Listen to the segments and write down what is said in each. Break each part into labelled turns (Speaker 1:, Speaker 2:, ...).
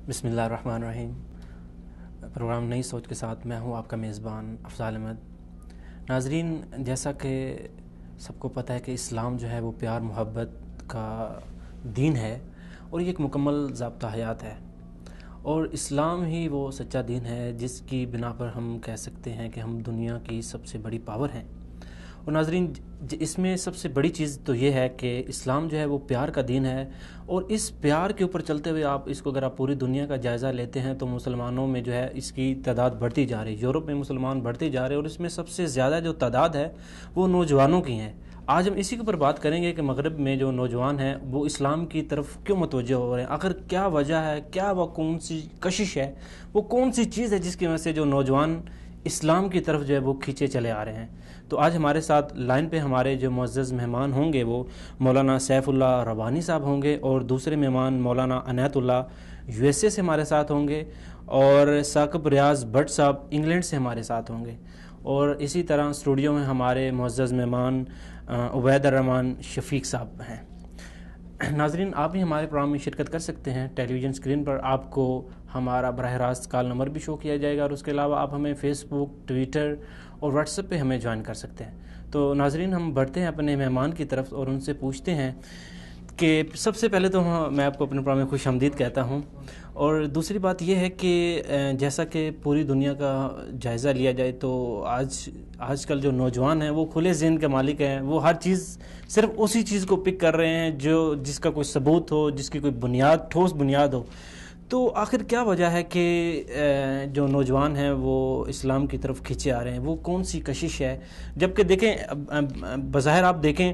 Speaker 1: بسم اللہ الرحمن الرحیم۔ پروگرام نئی سوچ کے ساتھ میں ہوں آپ کا میزبان افضال احمد۔ ناظرین، جیسا کہ سب کو پتہ ہے کہ اسلام جو ہے وہ پیار محبت کا دین ہے اور یہ ایک مکمل ضابطہ حیات ہے، اور اسلام ہی وہ سچا دین ہے جس کی بنا پر ہم کہہ سکتے ہیں کہ ہم دنیا کی سب سے بڑی پاور ہیں۔ اور ناظرین، اس میں سب سے بڑی چیز تو یہ ہے کہ اسلام جو ہے وہ پیار کا دین ہے، اور اس پیار کے اوپر چلتے ہوئے اگر آپ پوری دنیا کا جائزہ لیتے ہیں تو مسلمانوں میں جو ہے اس کی تعداد بڑھتی جا رہی ہے۔ یورپ میں مسلمان بڑھتے جا رہے ہیں، اور اس میں سب سے زیادہ جو تعداد ہے وہ نوجوانوں کی ہیں۔ آج ہم اسی کے اوپر بات کریں گے کہ مغرب میں جو نوجوان ہیں وہ اسلام کی طرف کیوں متوجہ ہو رہے ہیں، آخر کیا وجہ ہے، کیا وہ کون سی کشش ہے، وہ کون سی چیز ہے جس کی وجہ سے جو نوجوان اسلام کی طرف جو ہے وہ کھینچے چلے آ رہے ہیں۔ تو آج ہمارے ساتھ لائن پہ ہمارے جو معزز مہمان ہوں گے وہ مولانا سیف اللہ ربانی صاحب ہوں گے، اور دوسرے مہمان مولانا عنایت اللہ USA سے ہمارے ساتھ ہوں گے، اور ثاقب ریاض بٹ صاحب انگلینڈ سے ہمارے ساتھ ہوں گے، اور اسی طرح اسٹوڈیو میں ہمارے معزز مہمان عبید الرحمن شفیق صاحب ہیں۔ ناظرین، آپ بھی ہمارے پروگرام میں شرکت کر سکتے ہیں۔ ٹیلی ویژن اسکرین پر آپ کو ہمارا براہ راست کال نمبر بھی شو کیا جائے گا، اور اس کے علاوہ آپ ہمیں فیس بک، ٹویٹر اور واٹس ایپ پہ ہمیں جوائن کر سکتے ہیں۔ تو ناظرین، ہم بڑھتے ہیں اپنے مہمان کی طرف اور ان سے پوچھتے ہیں کہ سب سے پہلے تو میں آپ کو اپنے پروگرام میں خوش آمدید کہتا ہوں، اور دوسری بات یہ ہے کہ جیسا کہ پوری دنیا کا جائزہ لیا جائے تو آج کل جو نوجوان ہیں وہ کھلے ذہن کے مالک ہیں، وہ ہر چیز صرف اسی چیز کو پک کر رہے ہیں جس کا کوئی ثبوت ہو، جس کی کوئی ٹھوس بنیاد ہو۔ تو آخر کیا وجہ ہے کہ جو نوجوان ہیں وہ اسلام کی طرف کھینچے آ رہے ہیں، وہ کون سی کشش ہے؟ جبکہ دیکھیں، بظاہر آپ دیکھیں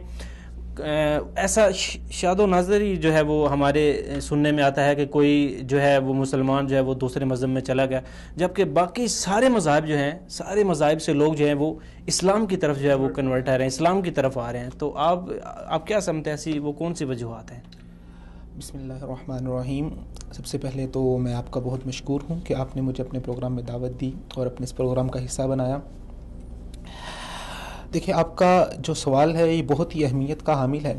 Speaker 1: ایسا شاد و ناظری جو ہے وہ ہمارے سننے میں آتا ہے کہ کوئی جو ہے وہ مسلمان جو ہے وہ دوسرے مذہب میں چلا گیا، جبکہ باقی سارے مذاہب جو ہیں، سارے مذاہب سے لوگ جو ہیں وہ اسلام کی طرف جو ہے وہ کنورٹ آ رہے ہیں، اسلام کی طرف آ رہے ہیں۔ تو آپ کیا سمجھتے ہیں، ایسی وہ کون سی وجوہات ہیں؟
Speaker 2: بسم اللہ الرحمن الرحیم۔ سب سے پہلے تو میں آپ کا بہت مشکور ہوں کہ آپ نے مجھے اپنے پروگرام میں دعوت دی اور اپنے اس پروگرام کا حصہ بنایا۔ دیکھیں، آپ کا جو سوال ہے یہ بہت ہی اہمیت کا حامل ہے،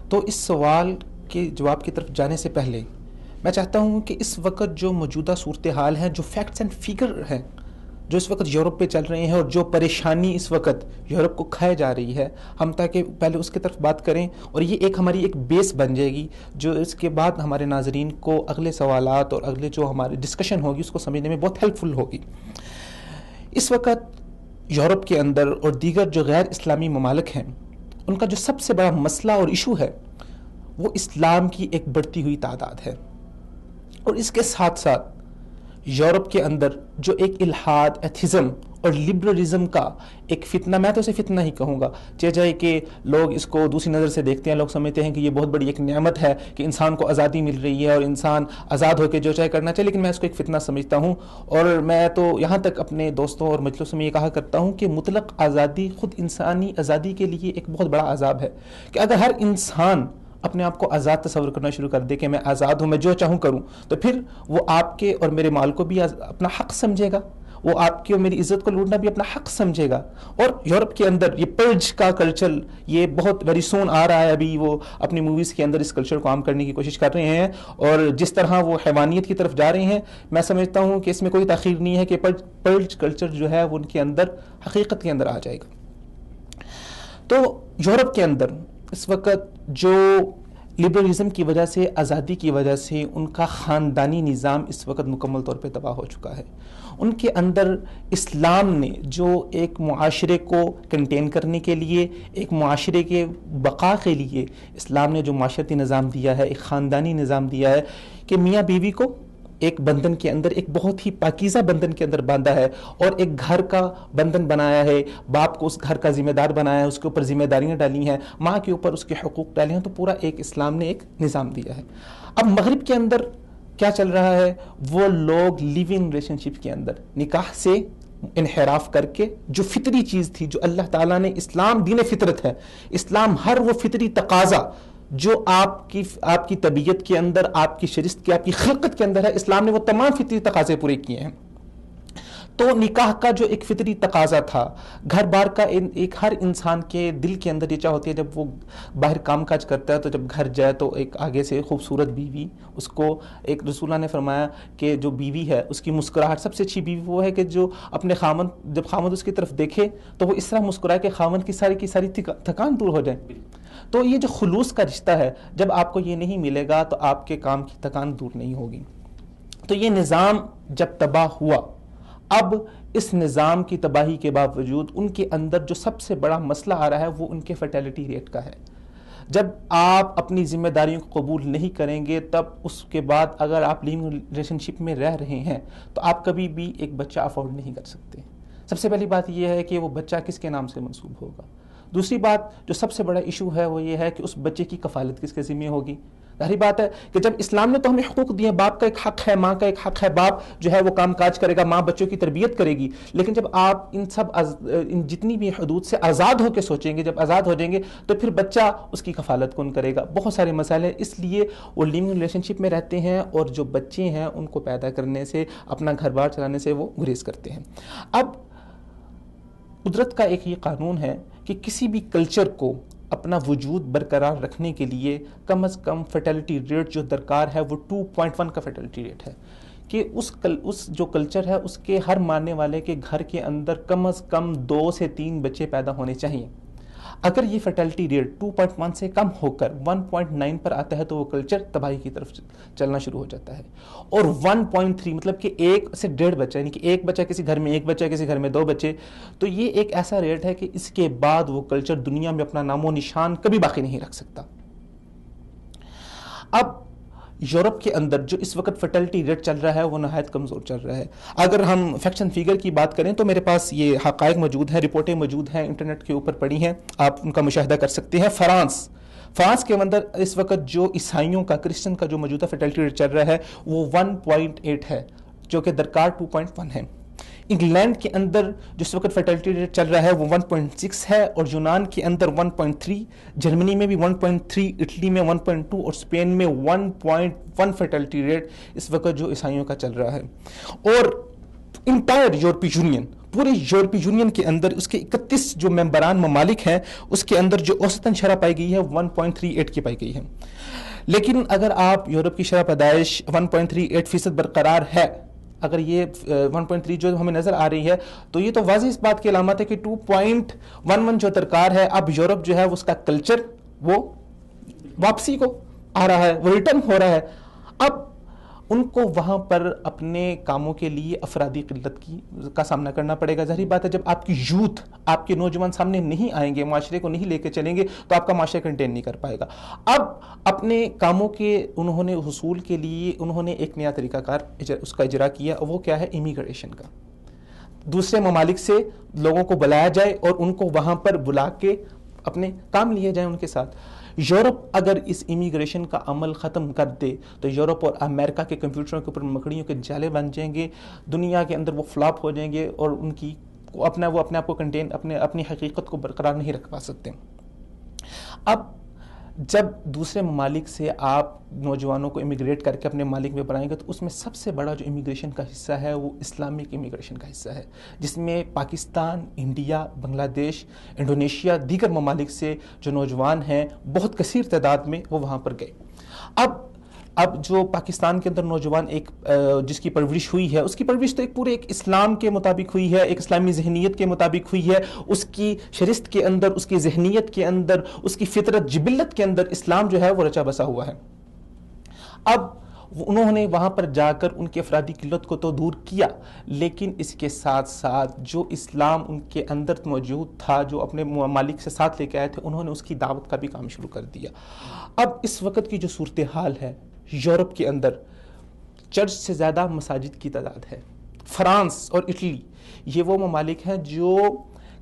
Speaker 2: تو اس سوال کے جواب کی طرف جانے سے پہلے میں چاہتا ہوں کہ اس وقت جو موجودہ صورتحال ہیں، جو فیکٹس اینڈ فگر ہیں جو اس وقت یورپ پہ چل رہے ہیں، اور جو پریشانی اس وقت یورپ کو کھائے جا رہی ہے، ہم تاکہ پہلے اس کی طرف بات کریں، اور یہ ہماری ایک بیس بن جائے گی جو اس کے بعد ہمارے ناظرین کو اگلے سوالات اور اگلے جو ہماری ڈسکشن ہوگی اس کو سمجھنے میں بہت ہیلپ فل ہوگی۔ اس وقت یورپ کے اندر اور دیگر جو غیر اسلامی ممالک ہیں، ان کا جو سب سے بڑا مسئلہ اور ایشو ہے وہ اسلام کی ایک بڑھتی ہوئی تعداد ہے، اور اس کے ساتھ ساتھ یورپ کے اندر جو ایک الحاد، ایتھزم اور لبرلزم کا ایک فتنہ، میں تو اسے فتنہ ہی کہوں گا، چاہے کہ لوگ اس کو دوسری نظر سے دیکھتے ہیں، لوگ سمجھتے ہیں کہ یہ بہت بڑی ایک نعمت ہے کہ انسان کو آزادی مل رہی ہے اور انسان آزاد ہو کے جو چاہے کرنا چاہے، لیکن میں اس کو ایک فتنہ سمجھتا ہوں، اور میں تو یہاں تک اپنے دوستوں اور مجلسوں میں یہ کہا کرتا ہوں کہ مطلق آزادی خود انسانی آزادی کے لیے ایک بہت بڑا عذاب ہے، کہ اگر ہر انسان اپنے آپ کو آزاد تصور کرنا شروع کر دے کہ میں آزاد ہوں، میں جو چاہوں کروں، تو پھر وہ آپ کے اور میرے مال کو بھی اپنا حق سمجھے گا، وہ آپ کی اور میری عزت کو لوٹنا بھی اپنا حق سمجھے گا۔ اور یورپ کے اندر یہ پرج کا کلچر یہ بہت ویری سون آ رہا ہے، ابھی وہ اپنی موویز کے اندر اس کلچر کو عام کرنے کی کوشش کر رہے ہیں، اور جس طرح وہ حیوانیت کی طرف جا رہے ہیں، میں سمجھتا ہوں کہ اس میں کوئی تاخیر نہیں ہے کہ پرج کلچر جو ہے وہ ان کے اندر حقیقت کے اندر آ جائے گا۔ تو یورپ کے اندر اس وقت جو لبرلزم کی وجہ سے، آزادی کی وجہ سے ان کا خاندانی نظام اس وقت مکمل طور پہ تباہ ہو چکا ہے۔ ان کے اندر اسلام نے جو ایک معاشرے کو کنٹین کرنے کے لیے، ایک معاشرے کے بقا کے لیے اسلام نے جو معاشرتی نظام دیا ہے، ایک خاندانی نظام دیا ہے کہ میاں بیوی کو ایک بندھن کے اندر، ایک بہت ہی پاکیزہ بندھن کے اندر باندھا ہے، اور ایک گھر کا بندھن بنایا ہے، باپ کو اس گھر کا ذمہ دار بنایا ہے، اس کے اوپر ذمہ داریاں ڈالی ہیں، ماں کے اوپر اس کے حقوق ڈالے ہیں، تو پورا ایک اسلام نے ایک نظام دیا ہے۔ اب مغرب کے اندر کیا چل رہا ہے، وہ لوگ لیونگ ریلیشن شپ کے اندر نکاح سے انحراف کر کے جو فطری چیز تھی، جو اللہ تعالیٰ نے، اسلام دین فطرت ہے، اسلام ہر وہ فطری تقاضا جو آپ کی طبیعت کے اندر، آپ کی شرست کی، آپ کی خلقت کے اندر ہے، اسلام نے وہ تمام فطری تقاضے پورے کیے ہیں۔ تو نکاح کا جو ایک فطری تقاضا تھا، گھر بار کا ایک ہر انسان کے دل کے اندر یہ چاہ ہوتی ہے جب وہ باہر کام کاج کرتا ہے تو جب گھر جائے تو ایک آگے سے خوبصورت بیوی اس کو، ایک رسول اللہ نے فرمایا کہ جو بیوی ہے اس کی مسکراہٹ، سب سے اچھی بیوی وہ ہے کہ جو اپنے خامند، جب خامند اس کی طرف دیکھے تو وہ اس طرح مسکرائے کہ خامند کی ساری تھکان دور ہو جائے۔ تو یہ جو خلوص کا رشتہ ہے، جب آپ کو یہ نہیں ملے گا تو آپ کے کام کی تھکان دور نہیں ہوگی۔ تو یہ نظام جب تباہ ہوا، اب اس نظام کی تباہی کے باوجود ان کے اندر جو سب سے بڑا مسئلہ آ رہا ہے وہ ان کے فرٹیلٹی ریٹ کا ہے۔ جب آپ اپنی ذمہ داریوں کو قبول نہیں کریں گے، تب اس کے بعد اگر آپ لیونگ ریلیشن شپ میں رہ رہے ہیں تو آپ کبھی بھی ایک بچہ افورڈ نہیں کر سکتے۔ سب سے پہلی بات یہ ہے کہ وہ بچہ کس کے نام سے منسوب ہوگا۔ دوسری بات جو سب سے بڑا ایشو ہے وہ یہ ہے کہ اس بچے کی کفالت کس کے ذمہ ہوگی۔ ظاہری بات ہے کہ جب اسلام نے تو ہمیں حقوق دیے، باپ کا ایک حق ہے، ماں کا ایک حق ہے، باپ جو ہے وہ کام کاج کرے گا، ماں بچوں کی تربیت کرے گی، لیکن جب آپ ان جتنی بھی حدود سے آزاد ہو کے سوچیں گے، جب آزاد ہو جائیں گے تو پھر بچہ اس کی کفالت کون کرے گا۔ بہت سارے مسائل ہیں، اس لیے وہ لیونگ ریلیشن شپ میں رہتے ہیں اور جو بچے ہیں ان کو پیدا کرنے سے، اپنا گھر بار چلانے سے وہ گریز کرتے ہیں۔ اب قدرت کا ایک یہ قانون ہے کہ کسی بھی کلچر کو اپنا وجود برقرار رکھنے کے لیے کم از کم فرٹیلٹی ریٹ جو درکار ہے وہ 2.1 کا فرٹیلٹی ریٹ ہے، کہ اس جو کلچر ہے اس کے ہر ماننے والے کے گھر کے اندر کم از کم 2 سے 3 بچے پیدا ہونے چاہیے۔ اگر یہ فرٹیلٹی ریٹ 2.1 سے کم ہو کر 1.9 پر آتا ہے تو وہ کلچر تباہی کی طرف چلنا شروع ہو جاتا ہے۔ اور 1.3 مطلب کہ 1 سے 1.5 بچہ، یعنی کہ ایک بچہ کسی گھر میں، ایک بچہ کسی گھر میں 2 بچے، تو یہ ایک ایسا ریٹ ہے کہ اس کے بعد وہ کلچر دنیا میں اپنا نام و نشان کبھی باقی نہیں رکھ سکتا۔ اب یورپ کے اندر جو اس وقت فرٹیلٹی ریٹ چل رہا ہے وہ نہایت کمزور چل رہا ہے۔ اگر ہم فیکٹس اینڈ فیگر کی بات کریں تو میرے پاس یہ حقائق موجود ہیں، رپورٹیں موجود ہیں، انٹرنیٹ کے اوپر پڑی ہیں، آپ ان کا مشاہدہ کر سکتے ہیں۔ فرانس کے اندر اس وقت جو عیسائیوں کا، کرسچن کا جو موجودہ فرٹیلٹی ریٹ چل رہا ہے وہ 1.8 ہے، جو کہ درکار 2.1 ہے۔ انگلینڈ کے اندر جس وقت فرٹیلٹی ریٹ چل رہا ہے وہ 1.6 ہے، اور یونان کے اندر 1.3، جرمنی میں بھی 1.3، اٹلی میں 1.2 اور اسپین میں 1.1 فرٹیلٹی ریٹ اس وقت جو عیسائیوں کا چل رہا ہے۔ اور انٹائر یورپی یونین، پورے یورپی یونین کے اندر اس کے 31 جو ممبران ممالک ہیں اس کے اندر جو اوسطاً شرح پائی گئی ہے 1.38 کی پائی گئی ہے۔ لیکن اگر آپ یورپ کی شرح پیدائش 1.38% برقرار ہے، اگر یہ 1.3 جو ہمیں نظر آ رہی ہے تو یہ تو واضح اس بات کی علامت ہے کہ 2.11 جو درکار ہے، اب یورپ جو ہے اس کا کلچر وہ واپسی کو آ رہا ہے، وہ ریٹرن ہو رہا ہے۔ اب ان کو وہاں پر اپنے کاموں کے لیے افرادی قلت کا سامنا کرنا پڑے گا۔ ظاہری بات ہے جب آپ کی یوتھ، آپ کے نوجوان سامنے نہیں آئیں گے، معاشرے کو نہیں لے کے چلیں گے تو آپ کا معاشرہ کنٹین نہیں کر پائے گا۔ اب اپنے کاموں کے انہوں نے حصول کے لیے انہوں نے ایک نیا طریقہ کار اس کا اجرا کیا، وہ کیا ہے؟ امیگریشن کا۔ دوسرے ممالک سے لوگوں کو بلایا جائے اور ان کو وہاں پر بلا کے اپنے کام لیے جائیں ان کے ساتھ۔ یورپ اگر اس امیگریشن کا عمل ختم کر دے تو یورپ اور امریکہ کے کمپیوٹروں کے اوپر مکڑیوں کے جالے بن جائیں گے، دنیا کے اندر وہ فلاپ ہو جائیں گے اور ان کی وہ اپنے آپ کو کنٹین، اپنی حقیقت کو برقرار نہیں رکھ پا سکتے۔ اب جب دوسرے ممالک سے آپ نوجوانوں کو امیگریٹ کر کے اپنے ممالک میں بنائیں گے تو اس میں سب سے بڑا جو امیگریشن کا حصہ ہے وہ اسلامک امیگریشن کا حصہ ہے، جس میں پاکستان، انڈیا، بنگلہ دیش، انڈونیشیا، دیگر ممالک سے جو نوجوان ہیں بہت کثیر تعداد میں وہ وہاں پر گئے۔ اب جو پاکستان کے اندر نوجوان ایک جس کی پرورش ہوئی ہے، اس کی پرورش تو ایک اسلام کے مطابق ہوئی ہے، ایک اسلامی ذہنیت کے مطابق ہوئی ہے، اس کی شرست کے اندر، اس کی ذہنیت کے اندر، اس کی فطرت جبلت کے اندر اسلام جو ہے وہ رچا بسا ہوا ہے۔ اب انہوں نے وہاں پر جا کر ان کے افرادی قلت کو تو دور کیا، لیکن اس کے ساتھ ساتھ جو اسلام ان کے اندر موجود تھا، جو اپنے ممالک سے ساتھ لے کے آئے تھے، انہوں نے اس کی دعوت کا بھی کام شروع کر دیا۔ اب اس وقت کی جو صورتحال ہے یورپ کے اندر، چرچ سے زیادہ مساجد کی تعداد ہے۔ فرانس اور اٹلی یہ وہ ممالک ہیں جو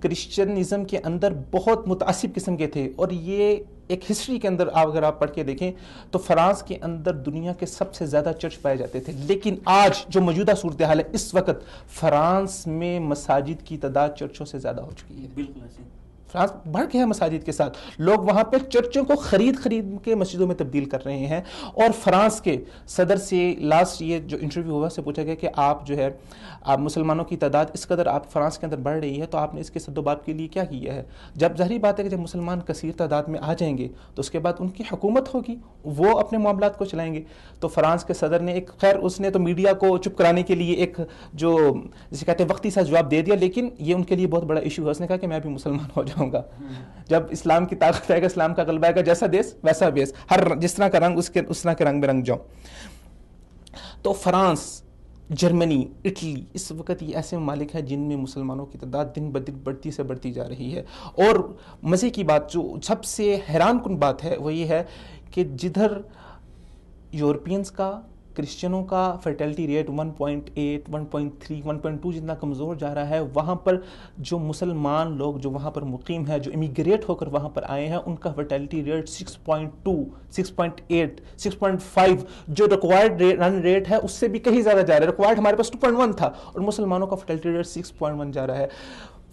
Speaker 2: کرسچنزم کے اندر بہت متعصب قسم کے تھے، اور یہ ایک ہسٹری کے اندر اگر آپ پڑھ کے دیکھیں تو فرانس کے اندر دنیا کے سب سے زیادہ چرچ پائے جاتے تھے، لیکن آج جو موجودہ صورتحال ہے اس وقت فرانس میں مساجد کی تعداد چرچوں سے زیادہ ہو چکی ہے۔
Speaker 1: بالکل ایسے
Speaker 2: فرانس بڑھ گیا ہے مساجد کے ساتھ. لوگ وہاں پہ چرچوں کو خرید کے مسجدوں میں تبدیل کر رہے ہیں. اور فرانس کے صدر سے لاسٹ یہ جو انٹرویو ہوا سے پوچھا گیا کہ آپ جو ہے آپ مسلمانوں کی تعداد اس قدر آپ فرانس کے اندر بڑھ رہی ہے تو آپ نے اس کے سد و باب کے لیے کیا کیا ہے. جب ظاہری بات ہے کہ جب مسلمان کثیر تعداد میں آ جائیں گے تو اس کے بعد ان کی حکومت ہوگی, وہ اپنے معاملات کو چلائیں گے. تو فرانس کے صدر نے ایک خیر اس نے تو میڈیا کو چپ کرانے کے لیے ایک جو جسے کہتے ہیں وقتی سا جواب دے دیا, لیکن یہ ان کے لیے بہت بڑا ایشو ہے. اس نے کہا کہ میں بھی مسلمان ہو جاؤں گا. جب اسلام کی طاقت آئے گا, اسلام کا غلبہ آئے گا, جیسا دیس ویسا بیس, ہر جس طرح کا رنگ اس طرح کے رنگ میں رنگ جاؤ. تو فرانس, جرمنی, اٹلی اس وقت یہ ایسے ممالک ہیں جن میں مسلمانوں کی تعداد دن بدن بڑھتی سے بڑھتی جا رہی ہے. اور مزے کی بات جو سب سے حیران کن بات ہے وہ یہ ہے کہ جدھر یورپینز کا, کرسچنوں کا فرٹیلٹی ریٹ 1.8, 1.3, 1.2 جتنا کمزور جا رہا ہے, وہاں پر جو مسلمان لوگ جو وہاں پر مقیم ہیں, جو امیگریٹ ہو کر وہاں پر آئے ہیں, ان کا فرٹیلٹی ریٹ 6.2, 6.8, 6.5 جو ریکوائرڈ رن ریٹ ہے اس سے بھی کہیں زیادہ جا رہا ہے. ریکوائرڈ ہمارے پاس 2.1 تھا اور مسلمانوں کا فرٹیلٹی ریٹ 6.1 جا رہا ہے.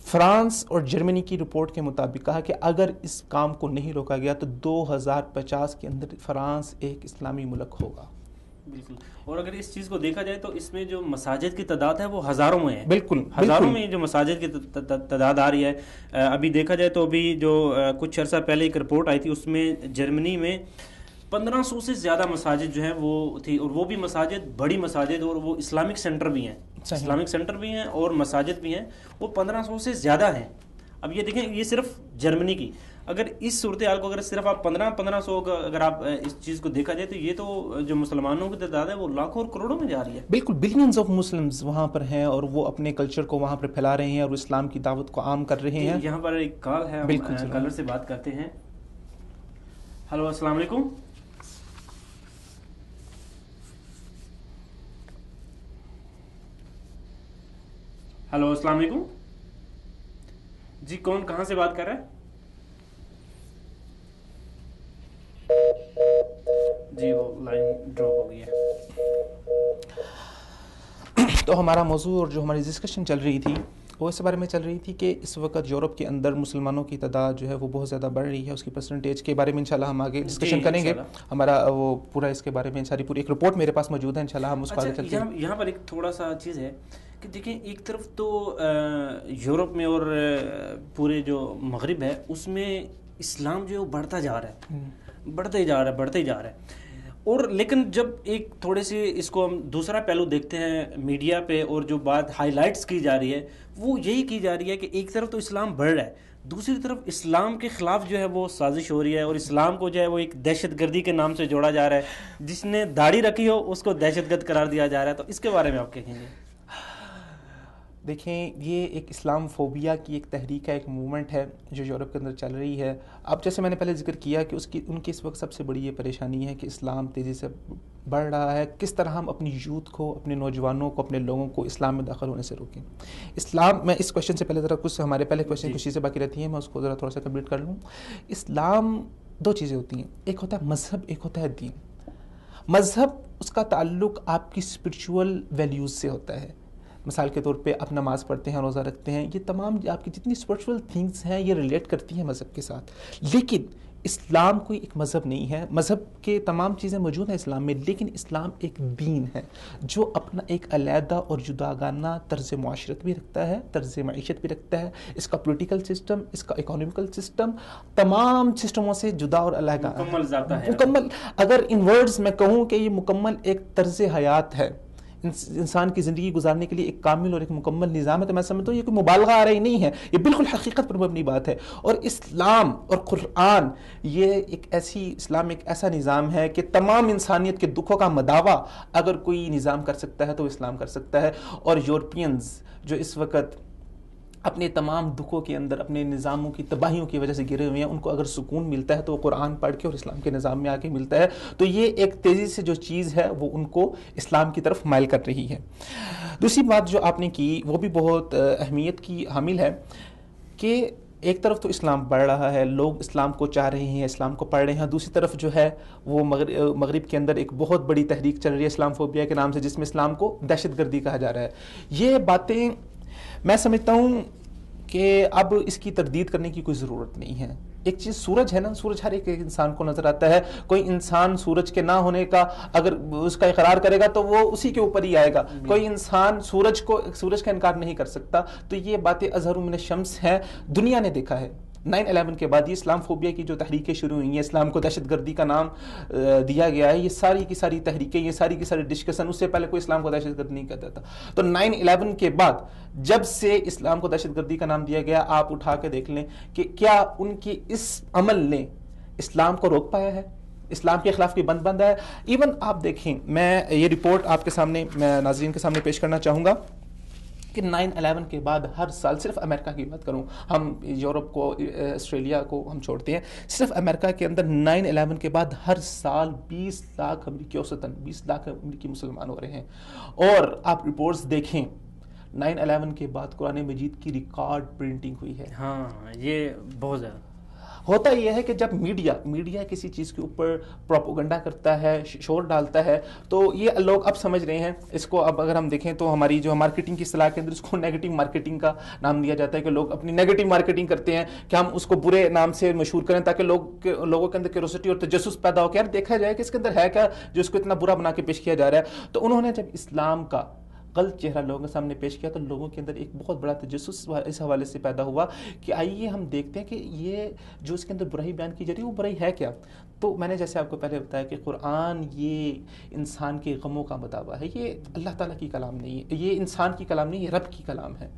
Speaker 2: فرانس اور جرمنی کی رپورٹ کے مطابق کہا کہ اگر اس کام کو نہیں روکا گیا تو 2050 کے اندر فرانس ایک اسلامی ملک ہوگا.
Speaker 1: بالکل. اور اگر اس چیز کو دیکھا جائے تو اس میں جو مساجد کی تعداد ہے وہ ہزاروں میں ہے.
Speaker 2: بالکل
Speaker 1: ہزاروں میں جو مساجد کی تعداد آ رہی ہے. ابھی دیکھا جائے تو ابھی جو کچھ عرصہ پہلے ایک رپورٹ آئی تھی, اس میں جرمنی میں 1500 سے زیادہ مساجد جو ہیں وہ تھی, اور وہ بھی مساجد بڑی مساجد, اور وہ اسلامک سینٹر بھی ہیں, اسلامک سینٹر بھی ہیں اور مساجد بھی ہیں, وہ 1500 سے زیادہ ہیں. اب یہ دیکھیں, یہ صرف جرمنی کی. اگر اس صورتحال کو اگر صرف آپ 1500 اگر آپ اس چیز کو دیکھا جائے تو یہ تو جو مسلمانوں کی تعداد ہے وہ لاکھوں اور کروڑوں میں جا رہی ہے.
Speaker 2: بالکل, بلینز آف مسلمز وہاں پر ہیں اور وہ اپنے کلچر کو وہاں پر پھیلا رہے ہیں اور اسلام کی دعوت کو عام کر رہے ہیں.
Speaker 1: یہاں پر ایک کال ہے, ہم کالر سے بات کرتے ہیں. ہلو, السلام علیکم. ہلو, السلام علیکم. جی, کون کہاں سے بات کر رہا ہے؟ جی, وہ لائن ڈراپ ہو گئی ہے.
Speaker 2: تو ہمارا موضوع اور جو ہماری ڈسکشن چل رہی تھی وہ اس بارے میں چل رہی تھی کہ اس وقت یورپ کے اندر مسلمانوں کی تعداد جو ہے وہ بہت زیادہ بڑھ رہی ہے. اس کی پرسنٹیج کے بارے میں انشاءاللہ ہم آگے ڈسکشن کریں گے. ہمارا وہ پورا اس کے بارے میں ساری پوری ایک رپورٹ میرے پاس موجود ہے, انشاءاللہ ہم اس کو آگے چلتے ہیں.
Speaker 1: یہاں پر ایک تھوڑا سا چیز ہے کہ دیکھیں, ایک طرف تو یورپ میں اور پورے جو مغرب ہے اس میں اسلام جو ہے وہ بڑھتا جا رہا ہے, اور لیکن جب ایک تھوڑے سے اس کو ہم دوسرا پہلو دیکھتے ہیں میڈیا پہ, اور جو بات ہائی لائٹس کی جا رہی ہے وہ یہی کی جا رہی ہے کہ ایک طرف تو اسلام بڑھ رہا ہے, دوسری طرف اسلام کے خلاف جو ہے وہ سازش ہو رہی ہے, اور اسلام کو جو ہے وہ ایک دہشت گردی کے نام سے جوڑا جا رہا ہے. جس نے داڑھی رکھی ہو اس کو دہشت گرد قرار دیا جا رہا ہے. تو اس کے بارے میں آپ کہیں گے؟
Speaker 2: دیکھیں, یہ ایک اسلام فوبیا کی ایک تحریک ہے, ایک موومنٹ ہے جو یورپ کے اندر چل رہی ہے. اب جیسے میں نے پہلے ذکر کیا کہ ان کی اس وقت سب سے بڑی یہ پریشانی ہے کہ اسلام تیزی سے بڑھ رہا ہے. کس طرح ہم اپنی یوتھ کو, اپنے نوجوانوں کو, اپنے لوگوں کو اسلام میں داخل ہونے سے روکیں. اسلام, میں اس کوشچن سے پہلے ذرا کچھ ہمارے پہلے کوشچن کچھ چیزیں باقی رہتی ہیں, میں اس کو ذرا تھوڑا سا کمپلیٹ کر لوں. اسلام دو چیزیں ہوتی ہیں, ایک ہوتا ہے مذہب, ایک ہوتا ہے دین. مذہب اس کا تعلق آپ کی اسپرچول ویلیوز سے ہوتا ہے. مثال کے طور پہ آپ نماز پڑھتے ہیں, روزہ رکھتے ہیں, یہ تمام آپ کی جتنی اسپرچول تھنگس ہیں یہ ریلیٹ کرتی ہیں مذہب کے ساتھ. لیکن اسلام کوئی ایک مذہب نہیں ہے. مذہب کے تمام چیزیں موجود ہیں اسلام میں, لیکن اسلام ایک دین ہے جو اپنا ایک علیحدہ اور جداگانہ طرز معاشرت بھی رکھتا ہے, طرز معیشت بھی رکھتا ہے. اس کا پولیٹیکل سسٹم, اس کا اکانومیکل سسٹم تمام سسٹموں سے جدا اور علیحدہ مکمل. اگر ان ورڈز میں کہوں کہ یہ مکمل ایک طرز حیات ہے, انسان کی زندگی گزارنے کے لیے ایک کامل اور ایک مکمل نظام ہے, تو میں سمجھتا ہوں یہ کوئی مبالغہ آ رہی نہیں ہے, یہ بالکل حقیقت پر مبنی بات ہے. اور اسلام اور قرآن یہ اسلام ایک ایسا نظام ہے کہ تمام انسانیت کے دکھوں کا مداوع اگر کوئی نظام کر سکتا ہے تو اسلام کر سکتا ہے. اور یورپینز جو اس وقت اپنے تمام دکھوں کے اندر, اپنے نظاموں کی تباہیوں کی وجہ سے گرے ہوئے ہیں, ان کو اگر سکون ملتا ہے تو وہ قرآن پڑھ کے اور اسلام کے نظام میں آ کے ملتا ہے. تو یہ ایک تیزی سے جو چیز ہے وہ ان کو اسلام کی طرف مائل کر رہی ہے. دوسری بات جو آپ نے کی وہ بھی بہت اہمیت کی حامل ہے کہ ایک طرف تو اسلام بڑھ رہا ہے, لوگ اسلام کو چاہ رہے ہیں, اسلام کو پڑھ رہے ہیں, دوسری طرف جو ہے وہ مغرب کے اندر ایک بہت بڑی تحریک چل رہی ہے اسلام فوبیا کے نام سے, جس میں اسلام کو دہشت گردی کہا جا رہا ہے. یہ باتیں میں سمجھتا ہوں کہ اب اس کی تردید کرنے کی کوئی ضرورت نہیں ہے. ایک چیز سورج ہے نا, سورج ہر ایک انسان کو نظر آتا ہے. کوئی انسان سورج کے نہ ہونے کا اگر اس کا اقرار کرے گا تو وہ اسی کے اوپر ہی آئے گا. کوئی انسان سورج کا انکار نہیں کر سکتا. تو یہ باتیں اظہر من الشمس ہیں, دنیا نے دیکھا ہے. 9/11 کے بعد یہ اسلام فوبیا کی جو تحریکیں شروع ہوئی ہیں, اسلام کو دہشت گردی کا نام دیا گیا ہے, یہ ساری کی ساری تحریکیں, یہ ساری کی ساری ڈسکشن, اس سے پہلے کوئی اسلام کو دہشت گرد نہیں کہتا تھا. تو 9/11 کے بعد جب سے اسلام کو دہشت گردی کا نام دیا گیا, آپ اٹھا کے دیکھ لیں کہ کیا ان کی اس عمل نے اسلام کو روک پایا ہے, اسلام کے خلاف کوئی بند ہے. ایون آپ دیکھیں, میں یہ رپورٹ آپ کے سامنے, میں ناظرین کے سامنے پیش کرنا چاہوں گا کہ 9/11 کے بعد ہر سال, صرف امریکہ کی بات کروں, ہم یورپ کو, آسٹریلیا کو ہم چھوڑتے ہیں, صرف امریکہ کے اندر 9/11 کے بعد ہر سال 20 لاکھ امریکی, اوسطاً 20 لاکھ امریکی مسلمان ہو رہے ہیں. اور آپ رپورٹس دیکھیں, 9/11 کے بعد قرآن مجید کی ریکارڈ پرنٹنگ ہوئی ہے.
Speaker 1: ہاں, یہ بہت زیادہ
Speaker 2: ہوتا یہ ہے کہ جب میڈیا کسی چیز کے اوپر پروپیگنڈا کرتا ہے, شور ڈالتا ہے, تو یہ لوگ اب سمجھ رہے ہیں اس کو. اب اگر ہم دیکھیں تو ہماری جو مارکیٹنگ کی اصطلاح کے اندر اس کو نیگیٹو مارکیٹنگ کا نام دیا جاتا ہے, کہ لوگ اپنی نیگیٹو مارکیٹنگ کرتے ہیں کہ ہم اس کو برے نام سے مشہور کریں تاکہ لوگوں کے اندر کیوریوسٹی اور تجسس پیدا ہو کہ یار دیکھا جائے کہ اس کے اندر ہے کیا جو اس کو اتنا برا بنا کے پیش کیا جا رہا ہے. تو انہوں نے جب اسلام کا غلط چہرہ لوگوں کے سامنے پیش کیا تو لوگوں کے اندر ایک بہت بڑا تجسس اس حوالے سے پیدا ہوا کہ آئیے ہم دیکھتے ہیں کہ یہ جو اس کے اندر برائی بیان کی جا رہی ہے وہ برائی ہے کیا. تو میں نے جیسے آپ کو پہلے بتایا کہ قرآن یہ انسان کے غموں کا مداوع ہے, یہ اللہ تعالیٰ کی کلام نہیں ہے, یہ انسان کی کلام نہیں, یہ رب کی کلام ہے.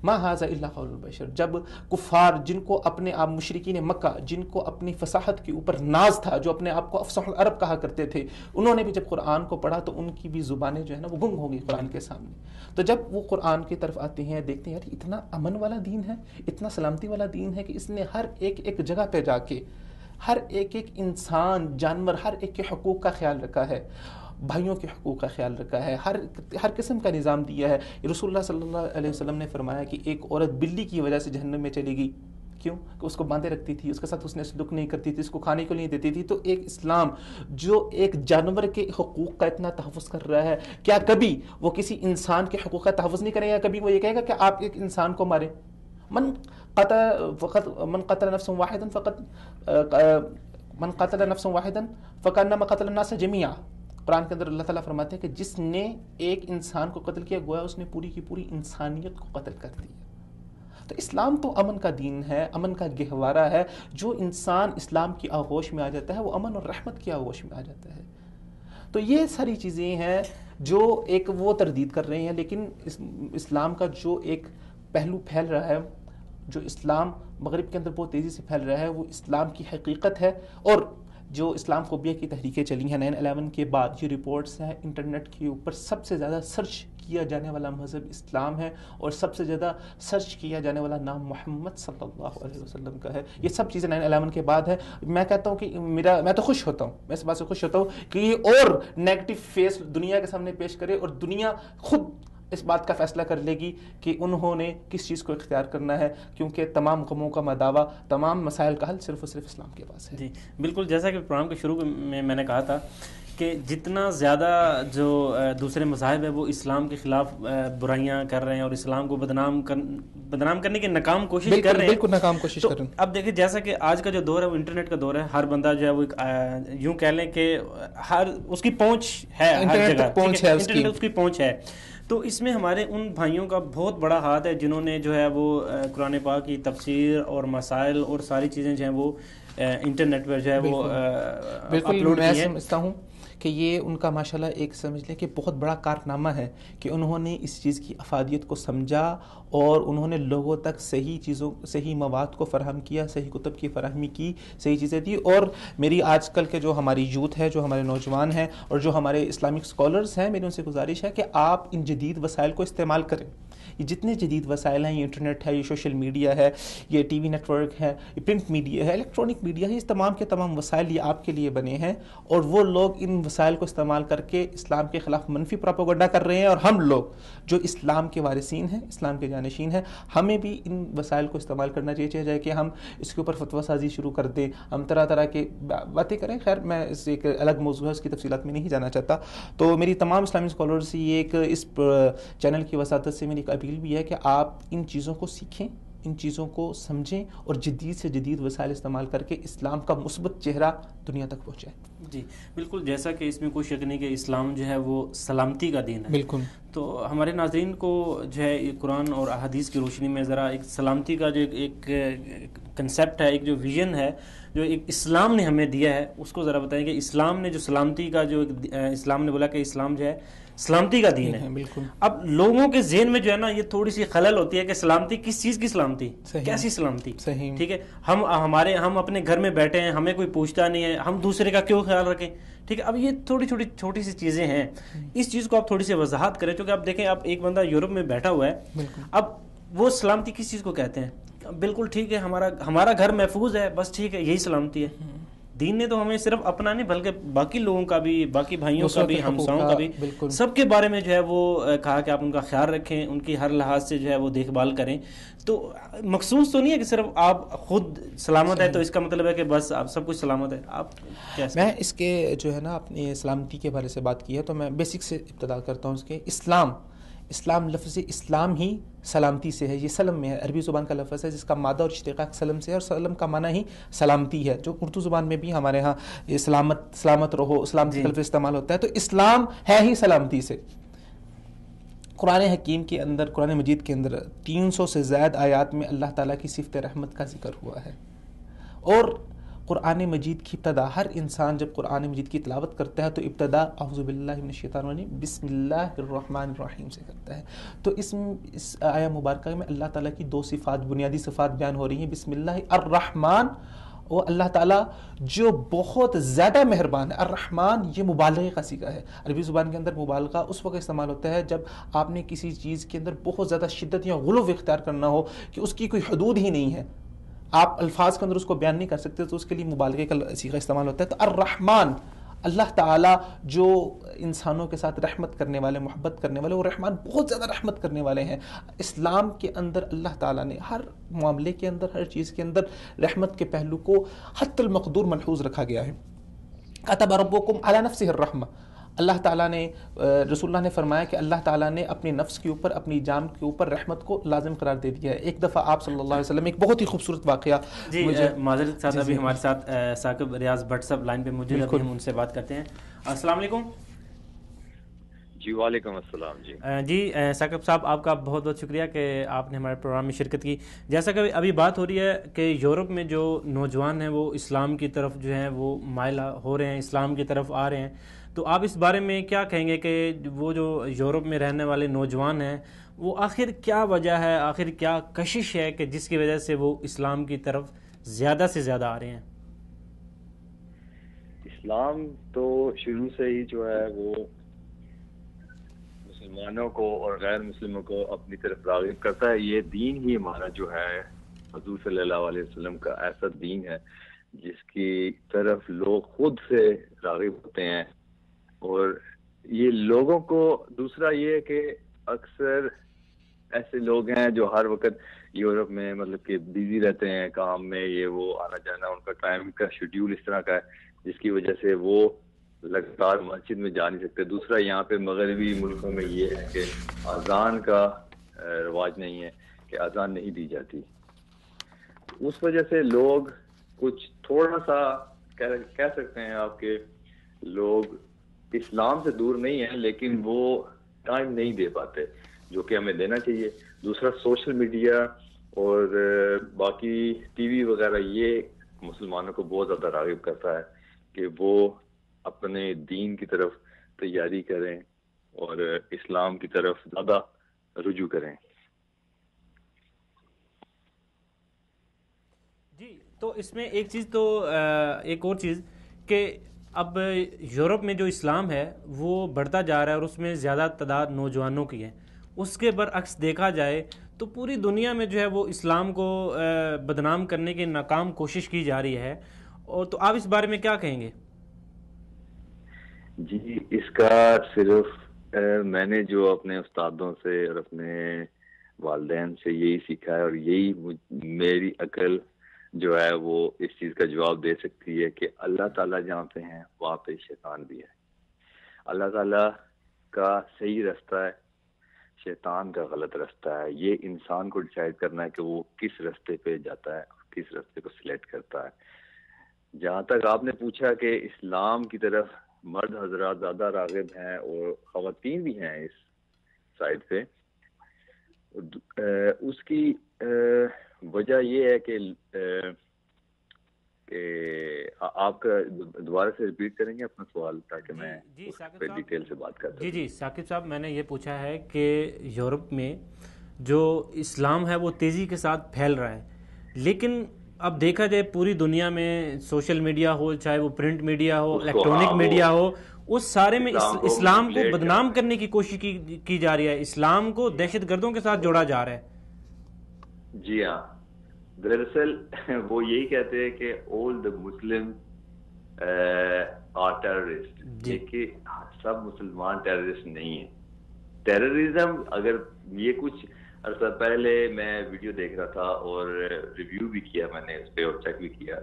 Speaker 2: ما ھذا الا قول البشر. جب کفار, جن کو اپنے آپ مشرکین مکہ, جن کو اپنی فصاحت کے اوپر ناز تھا, جو اپنے آپ کو افصح العرب کہا کرتے تھے, انہوں نے بھی جب قرآن کو پڑھا تو ان کی بھی زبانیں جو ہے نا وہ گنگ ہو گئی قرآن کے سامنے. تو جب وہ قرآن کی طرف آتے ہیں, دیکھتے ہیں یار اتنا امن والا دین ہے, اتنا سلامتی والا دین ہے کہ اس نے ہر ایک جگہ پہ جا کے ہر ایک انسان, جانور, ہر ایک کے حقوق کا خیال رکھا ہے, بھائیوں کے حقوق کا خیال رکھا ہے, ہر قسم کا نظام دیا ہے. رسول اللہ صلی اللہ علیہ وسلم نے فرمایا کہ ایک عورت بلی کی وجہ سے جہنم میں چلے گی. کیوں؟ کہ اس کو باندھے رکھتی تھی, اس کے ساتھ اس نے سلوک نہیں کرتی تھی, اس کو کھانے کو نہیں دیتی تھی. تو ایک اسلام جو ایک جانور کے حقوق کا اتنا تحفظ کر رہا ہے, کیا کبھی وہ کسی انسان کے حقوق کا تحفظ نہیں کرے گا؟ کبھی وہ یہ کہے گا کہ آپ ایک انسان کو ماریں؟ من قتل نفسا فكأنما قتل الناس جميعا. قرآن کے اندر اللہ تعالیٰ فرماتے ہیں کہ جس نے ایک انسان کو قتل کیا گویا اس نے پوری کی پوری انسانیت کو قتل کر دیا. تو اسلام تو امن کا دین ہے, امن کا گہوارہ ہے. جو انسان اسلام کی آغوش میں آ جاتا ہے وہ امن اور رحمت کی آغوش میں آ جاتا ہے. تو یہ ساری چیزیں ہیں جو ایک وہ تردید کر رہے ہیں, لیکن اسلام کا جو ایک پہلو پھیل رہا ہے, جو اسلام مغرب کے اندر بہت تیزی سے پھیل رہا ہے, وہ اسلام کی حقیقت ہے. اور جو اسلام فوبیا کی تحریکیں چلی ہیں 9/11 کے بعد, یہ رپورٹس ہیں, انٹرنیٹ کے اوپر سب سے زیادہ سرچ کیا جانے والا مذہب اسلام ہے, اور سب سے زیادہ سرچ کیا جانے والا نام محمد صلی اللہ علیہ وسلم کا ہے. یہ سب چیزیں 9/11 کے بعد ہے. میں کہتا ہوں کہ میں تو خوش ہوتا ہوں, میں اس بات سے خوش ہوتا ہوں کہ یہ اور نیگیٹو فیس دنیا کے سامنے پیش کرے, اور دنیا خود اس بات کا فیصلہ کر لے گی کہ انہوں نے کس چیز کو اختیار کرنا ہے, کیونکہ تمام غموں کا مداوع, تمام مسائل کا حل صرف اور صرف اسلام کے پاس ہے.
Speaker 1: جی بالکل, جیسا کہ پروگرام کے شروع میں نے کہا تھا کہ جتنا زیادہ جو دوسرے مذاہب ہے وہ اسلام کے خلاف برائیاں کر رہے ہیں اور اسلام کو بدنام کرنے کی ناکام کوشش کر رہے ہیں,
Speaker 2: بالکل ناکام کوشش کر رہے ہیں.
Speaker 1: اب دیکھیں جیسا کہ آج کا جو دور ہے وہ انٹرنیٹ کا دور ہے, ہر بندہ جو ہے وہ یوں کہہ لیں کہ ہر اس کی پہنچ ہے, ہر جگہ انٹرنیٹ اس کی پہنچ ہے. تو اس میں ہمارے ان بھائیوں کا بہت بڑا ہاتھ ہے جنہوں نے جو ہے وہ قرآن پاک کی تفسیر اور مسائل اور ساری چیزیں جو ہیں وہ انٹرنیٹ پر جو ہے وہ
Speaker 2: بالکل میں سمجھتا ہوں کہ یہ ان کا ماشاءاللہ ایک سمجھ لیں کہ بہت بڑا کارنامہ ہے کہ انہوں نے اس چیز کی افادیت کو سمجھا اور انہوں نے لوگوں تک صحیح مواد کو فراہم کیا, صحیح کتب کی فراہمی کی, صحیح چیزیں دی. اور میری آج کل کے جو ہماری یوتھ ہے, جو ہمارے نوجوان ہیں اور جو ہمارے اسلامک اسکالرز ہیں, میری ان سے گزارش ہے کہ آپ ان جدید وسائل کو استعمال کریں. یہ جتنے جدید وسائل ہیں, یہ انٹرنیٹ ہے, یہ سوشل میڈیا ہے, یہ ٹی وی نیٹ ورک ہے, یہ پرنٹ میڈیا ہے, الیکٹرانک میڈیا ہے, اس تمام کے تمام وسائل یہ آپ کے لیے بنے ہیں. اور وہ لوگ ان وسائل کو استعمال کر کے اسلام کے خلاف منفی پروپیگنڈا کر رہے ہیں, اور ہم لوگ جو اسلام کے وارثین ہیں, اسلام کے جانشین ہیں, ہمیں بھی ان وسائل کو استعمال کرنا چاہیے کہ ہم اس کے اوپر فتویٰ سازی شروع کر دیں, ہم طرح طرح کے باتیں کریں. خیر میں اس ایک الگ موضوع ہے, اس کی تفصیلات میں نہیں جانا چاہتا. تو میری تمام اسلامی اسکالر سے یہ ایک اس چینل کی وساطت سے میری ایک اپیل بھی ہے کہ آپ ان چیزوں کو سیکھیں, ان چیزوں کو سمجھیں اور جدید سے جدید وسائل استعمال کر کے اسلام کا مثبت چہرہ دنیا تک پہنچائیں.
Speaker 1: جی بالکل، جیسا کہ اس میں کوئی شک نہیں کہ اسلام جو ہے وہ سلامتی کا دین ہے.
Speaker 2: بالکل.
Speaker 1: تو ہمارے ناظرین کو جو ہے قرآن اور احادیث کی روشنی میں ذرا ایک سلامتی کا جو ایک کنسیپٹ ہے، ایک جو ویژن ہے جو ایک اسلام نے ہمیں دیا ہے، اس کو ذرا بتائیں کہ اسلام نے جو سلامتی کا جو اسلام نے بولا کہ اسلام جو ہے سلامتی کا دین ہے.
Speaker 2: بالکل.
Speaker 1: اب لوگوں کے ذہن میں جو ہے نا یہ تھوڑی سی خلل ہوتی ہے کہ سلامتی کس چیز کی سلامتی، کیسی سلامتی. ٹھیک ہے، ہم اپنے گھر میں بیٹھے ہیں، ہمیں کوئی پوچھتا نہیں ہے، ہم دوسرے کا کیوں خیال رکھیں. ٹھیک ہے، اب یہ چھوٹی سی چیزیں ہیں، اس چیز کو آپ تھوڑی سی وضاحت کریں. کیونکہ آپ دیکھیں، اب ایک بندہ یورپ میں بیٹھا ہوا ہے، اب وہ سلامتی کس چیز کو کہتے ہیں؟ بالکل ٹھیک ہے، ہمارا گھر محفوظ ہے، بس ٹھیک ہے، یہی سلامتی ہے. دین نے تو ہمیں صرف اپنا نہیں بلکہ باقی لوگوں کا بھی، باقی بھائیوں کا بھی، ہمساؤں کا بھی، سب کے بارے میں جو ہے وہ کہا کہ آپ ان کا خیال رکھیں، ان کی ہر لحاظ سے جو ہے وہ دیکھ بھال کریں. تو مخصوص تو نہیں ہے کہ صرف آپ خود سلامت ہے تو اس کا مطلب ہے کہ بس آپ سب کچھ سلامت ہے. آپ کیا
Speaker 2: میں اس کے جو ہے نا اپنی سلامتی کے بارے سے بات کی ہے تو میں بیسک سے ابتدا کرتا ہوں. اس کے اسلام لفظ اسلام ہی سلامتی سے ہے. یہ سلم میں ہے، عربی زبان کا لفظ ہے جس کا مادہ اور اشتقاق سلم سے ہے، اور سلم کا معنی ہی سلامتی ہے، جو اردو زبان میں بھی ہمارے ہاں یہ سلامت رہو، سلامتی کا لفظ استعمال ہوتا ہے. تو اسلام ہے ہی سلامتی سے. قرآن حکیم کے اندر، قرآن مجید کے اندر 300 سے زائد آیات میں اللہ تعالیٰ کی صفت رحمت کا ذکر ہوا ہے. اور قرآن مجید کی ابتدا، ہر انسان جب قرآن مجید کی تلاوت کرتا ہے تو ابتدا اعوذ باللہ من الشیطان الرجیم بسم اللہ الرحمن الرحیم سے کرتا ہے. تو اس آیہ مبارکہ میں اللہ تعالیٰ کی دو صفات، بنیادی صفات بیان ہو رہی ہیں. بسم اللہ الرحمن، وہ اللہ تعالیٰ جو بہت زیادہ مہربان ہے. الرحمن یہ مبالغے کا صیغہ ہے. عربی زبان کے اندر مبالغہ اس وقت استعمال ہوتا ہے جب آپ نے کسی چیز کے اندر بہت زیادہ شدت یا غلو اختیار کرنا ہو کہ اس کی کوئی حدود ہی نہیں ہے، آپ الفاظ کے اندر اس کو بیان نہیں کر سکتے، تو اس کے لیے مبالغے کا صیغہ استعمال ہوتا ہے. تو الرحمن اللہ تعالیٰ جو انسانوں کے ساتھ رحمت کرنے والے، محبت کرنے والے، وہ رحمان بہت زیادہ رحمت کرنے والے ہیں. اسلام کے اندر اللہ تعالیٰ نے ہر معاملے کے اندر، ہر چیز کے اندر رحمت کے پہلو کو حتی المقدور ملحوظ رکھا گیا ہے. کتب ربکم علی نفسہ الرحمہ، اللہ تعالیٰ نے، رسول اللہ نے فرمایا کہ اللہ تعالیٰ نے اپنی نفس کے اوپر، اپنی جان کے اوپر رحمت کو لازم قرار دے دیا ہے. ایک دفعہ آپ صلی اللہ علیہ وسلم، ایک بہت ہی خوبصورت واقعہ.
Speaker 1: جی معذرت صاحب، ابھی ہمارے ساتھ ثاقب ریاض بٹ صاحب لائن پہ موجود ہیں، ہم ان سے بات کرتے ہیں. السلام علیکم.
Speaker 3: جی وعلیکم السلام.
Speaker 1: جی ثاقب صاحب، آپ کا بہت بہت شکریہ کہ آپ نے ہمارے پروگرام میں شرکت کی. جیسا کہ ابھی بات ہو رہی ہے کہ یورپ میں جو نوجوان ہیں وہ اسلام کی طرف جو ہیں وہ مائل ہو رہے ہیں، اسلام کی طرف آ رہے ہیں، تو آپ اس بارے میں کیا کہیں گے کہ وہ جو یورپ میں رہنے والے نوجوان ہیں وہ آخر کیا وجہ ہے، آخر کیا کشش ہے کہ جس کی وجہ سے وہ اسلام کی طرف زیادہ سے زیادہ آ رہے ہیں؟
Speaker 3: اسلام تو شروع سے ہی جو ہے وہ مسلمانوں کو اور غیر مسلموں کو اپنی طرف راغب کرتا ہے. یہ دین ہی ہمارا جو ہے حضور صلی اللہ علیہ وسلم کا ایسا دین ہے جس کی طرف لوگ خود سے راغب ہوتے ہیں. اور یہ لوگوں کو، دوسرا یہ ہے کہ اکثر ایسے لوگ ہیں جو ہر وقت یورپ میں مطلب کہ بزی رہتے ہیں کام میں، یہ وہ آنا جانا، ان کا ٹائم کا شیڈیول اس طرح کا ہے جس کی وجہ سے وہ لگاتار مسجد میں جا نہیں سکتے. دوسرا یہاں پہ مغربی ملکوں میں یہ ہے کہ اذان کا رواج نہیں ہے، کہ اذان نہیں دی جاتی. اس وجہ سے لوگ کچھ تھوڑا سا کہہ سکتے ہیں آپ کے لوگ اسلام سے دور نہیں ہیں، لیکن وہ ٹائم نہیں دے پاتے جو کہ ہمیں دینا چاہیے. دوسرا سوشل میڈیا اور باقی ٹی وی وغیرہ یہ مسلمانوں کو بہت زیادہ راغب کرتا ہے کہ وہ اپنے دین کی طرف تیاری کریں اور اسلام کی طرف زیادہ رجوع کریں.
Speaker 1: جی تو اس میں ایک چیز تو ایک اور چیز کہ اب یورپ میں جو اسلام ہے وہ بڑھتا جا رہا ہے اور اس میں زیادہ تعداد نوجوانوں کی ہے. اس کے برعکس دیکھا جائے تو پوری دنیا میں جو ہے وہ اسلام کو بدنام کرنے کی ناکام کوشش کی جا رہی ہے. اور تو آپ اس بارے میں کیا کہیں گے؟
Speaker 3: جی اس کا صرف میں نے جو اپنے استادوں سے اور اپنے والدین سے یہی سیکھا ہے، اور یہی میری عقل جو ہے وہ اس چیز کا جواب دے سکتی ہے کہ اللہ تعالیٰ جہاں پہ ہیں وہاں پہ شیطان بھی ہے. اللہ تعالیٰ کا صحیح راستہ ہے شیطان کا غلط رستہ ہے. یہ انسان کو ڈیسائیڈ کرنا ہے کہ وہ کس رستے پہ جاتا ہے, کس رستے کو سلیکٹ کرتا ہے. جہاں تک آپ نے پوچھا کہ اسلام کی طرف مرد حضرات زیادہ راغب ہیں اور خواتین بھی ہیں اس سائڈ پہ, اس کی وجہ یہ ہے کہ آپ کا دوبارہ سے ریپیٹ کریں گے اپنا سوال تاکہ میں اس پہ ڈیٹیل سے بات کر سکوں.
Speaker 1: جی ثاقب صاحب, میں نے یہ پوچھا ہے کہ یورپ میں جو اسلام ہے وہ تیزی کے ساتھ پھیل رہا ہے, لیکن اب دیکھا جائے پوری دنیا میں سوشل میڈیا ہو, چاہے وہ پرنٹ میڈیا ہو, الیکٹرونک میڈیا ہو, اس سارے میں اسلام کو بدنام کرنے کی کوشش کی جا رہی ہے, اسلام کو دہشت گردوں کے ساتھ جوڑا جا رہا ہے.
Speaker 3: جی ہاں, دراصل وہ یہی کہتے ہیں کہ all the Muslims are terrorists, کہ سب مسلمان ٹیررسٹ نہیں ہیں. ٹیررزم اگر یہ کچھ عرصہ پہلے میں ویڈیو دیکھ رہا تھا اور ریویو بھی کیا میں نے اس پہ اور چیک بھی کیا,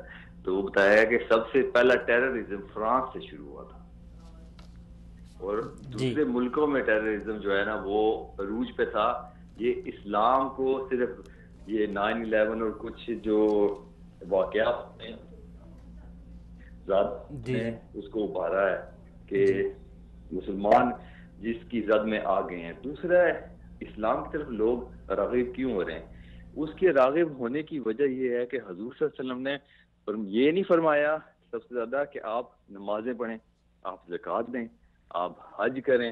Speaker 3: تو وہ بتایا کہ سب سے پہلا ٹیررزم فرانس سے شروع ہوا تھا, اور دوسرے ملکوں میں ٹیررزم جو ہے نا وہ عروج پہ تھا. یہ اسلام کو صرف یہ 9/11 اور کچھ جو واقعات ہیں اس کو ابھارا ہے کہ مسلمان جس کی زد میں آ گئے ہیں. دوسرا ہے اسلام کی طرف لوگ راغب کیوں ہو رہے ہیں. اس کے راغب ہونے کی وجہ یہ ہے کہ حضور صلی اللہ علیہ وسلم نے یہ نہیں فرمایا سب سے زیادہ کہ آپ نمازیں پڑھیں, آپ زکوٰۃ دیں, آپ حج کریں,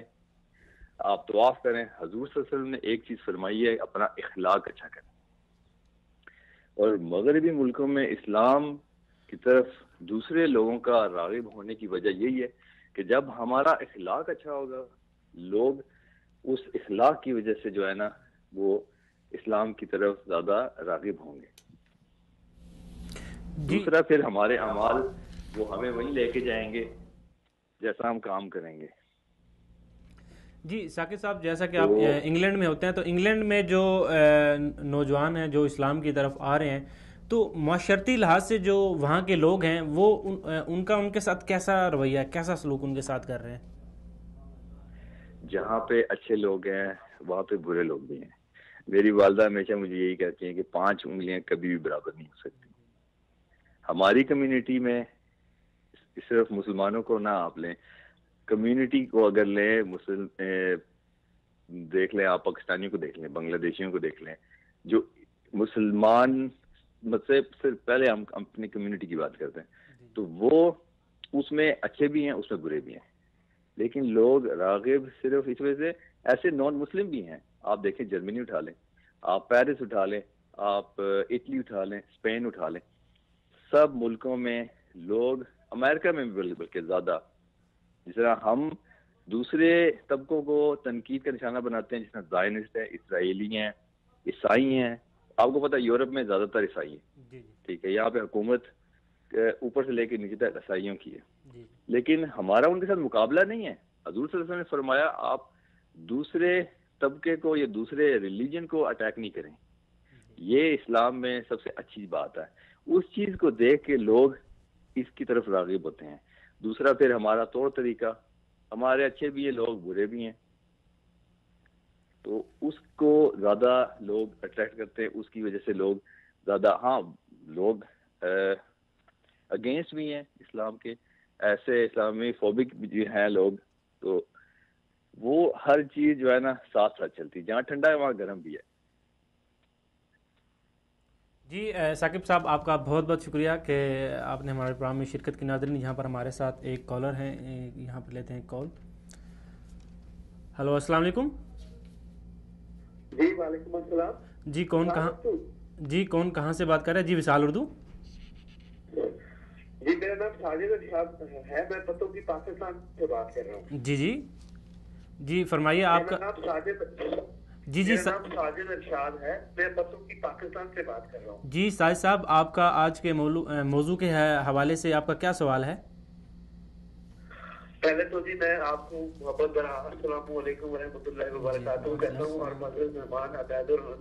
Speaker 3: آپ طواف کریں. حضور صلی اللہ علیہ وسلم نے ایک چیز فرمائی ہے, اپنا اخلاق اچھا کریں. اور مغربی ملکوں میں اسلام کی طرف دوسرے لوگوں کا راغب ہونے کی وجہ یہی ہے کہ جب ہمارا اخلاق اچھا ہوگا, لوگ اس اخلاق کی وجہ سے جو ہے نا وہ اسلام کی طرف زیادہ راغب ہوں گے. دوسرا پھر ہمارے اعمال وہ ہمیں وہیں لے کے جائیں گے جیسا ہم کام کریں گے.
Speaker 1: جی ثاقب صاحب, جیسا کہ آپ انگلینڈ میں ہوتے ہیں, تو انگلینڈ میں جو نوجوان ہیں جو اسلام کی طرف آ رہے ہیں, تو معاشرتی لحاظ سے جو وہاں کے لوگ ہیں وہ ان کے ساتھ کیسا رویہ, کیسا سلوک ان کے ساتھ کر رہے ہیں؟
Speaker 3: جہاں پہ اچھے لوگ ہیں وہاں پہ برے لوگ بھی ہیں. میری والدہ ہمیشہ مجھے یہی کہتی ہیں کہ 5 انگلیاں کبھی بھی برابر نہیں ہو سکتی. ہماری کمیونٹی میں صرف مسلمانوں کو نہ آپ لیں, کمیونٹی کو اگر لیں, دیکھ لیں آپ, پاکستانیوں کو دیکھ لیں, بنگلہ دیشیوں کو دیکھ لیں, جو مسلمان صرف پہلے ہم اپنی کمیونٹی کی بات کرتے ہیں, تو وہ اس میں اچھے بھی ہیں اس میں برے بھی ہیں. لیکن لوگ راغب صرف اس وجہ سے, ایسے نان مسلم بھی ہیں. آپ دیکھیں جرمنی اٹھا لیں, آپ پیرس اٹھا لیں, آپ اٹلی اٹھا لیں, اسپین اٹھا لیں, سب ملکوں میں لوگ, امریکہ میں بھی بلکہ زیادہ, جس طرح ہم دوسرے طبقوں کو تنقید کا نشانہ بناتے ہیں, جس طرح زائنسٹ ہیں, اسرائیلی ہیں, عیسائی ہیں. آپ کو پتہ ہے یورپ میں زیادہ تر عیسائی ہیں, ٹھیک ہے, یہاں پہ حکومت اوپر سے لے کے نیچے تک عیسائیوں کی ہے. لیکن ہمارا ان کے ساتھ مقابلہ نہیں ہے. حضور صلی اللہ علیہ وسلم نے فرمایا آپ دوسرے طبقے کو یا دوسرے ریلیجن کو اٹیک نہیں کریں. یہ اسلام میں سب سے اچھی بات ہے. اس چیز کو دیکھ کے لوگ اس کی طرف راغب ہوتے ہیں. دوسرا پھر ہمارا طور طریقہ, ہمارے اچھے بھی ہیں لوگ, برے بھی ہیں, تو اس کو زیادہ لوگ اٹریکٹ کرتے ہیں. اس کی وجہ سے لوگ زیادہ, ہاں لوگ اگینسٹ بھی ہیں اسلام کے, ایسے اسلامی فوبک بھی ہیں لوگ, تو وہ ہر چیز جو ہے نا ساتھ ساتھ چلتی, جہاں ٹھنڈا ہے وہاں گرم بھی ہے.
Speaker 1: جی ثاقب صاحب, آپ کا بہت بہت شکریہ کہ آپ نے ہمارے پروگرام میں شرکت کی. ناظرین, یہاں پر ہمارے ساتھ ایک کالر ہیں, یہاں پر لیتے ہیں کال. ہلو, السلام علیکم.
Speaker 4: جی وعلیکم السلام.
Speaker 1: جی کون کہاں سے بات کر رہے ہیں؟ جی وصال اردو.
Speaker 4: جی میرا نام ساجد ارشاد ہے, میں پتوں کی پاکستان سے بات کر رہا ہوں.
Speaker 1: جی فرمائیے آپ کا.
Speaker 4: میرا نام ساجد ارشاد ہے, میں پتوں کی پاکستان سے بات کر رہا ہوں.
Speaker 1: جی ساجد صاحب, آپ کا آج کے موضوع کے حوالے سے آپ کا کیا سوال ہے؟
Speaker 4: پہلے تو جی میں آپ کو محبت برا السلام علیکم ورحمۃ اللہ وبرکاتہ کہتا ہوں, اور معزز مہمان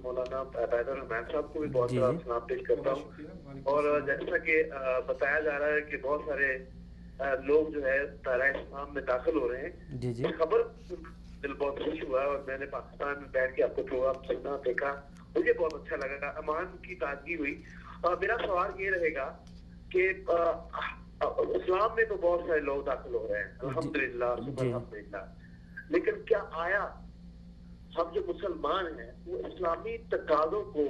Speaker 4: مولانا عبید الرحمان صاحب کو بھی بہت بڑا سلام پیش کرتا ہوں. اور جیسا کہ بتایا جا رہا ہے کہ بہت سارے لوگ جو ہے دائرہ اسلام میں داخل ہو رہے ہیں, خبر دل بہت خوش ہوا اور میں نے پاکستان میں بیٹھ کے آپ کو پروگرام سننا دیکھا, مجھے بہت اچھا لگا, ایمان کی تازگی ہوئی. میرا سوال یہ رہے گا کہ اسلام میں تو بہت سارے لوگ داخل ہو رہے ہیں الحمدللہ الحمدللہ, لیکن کیا آیا ہم جو مسلمان ہیں وہ اسلامی تقاضوں کو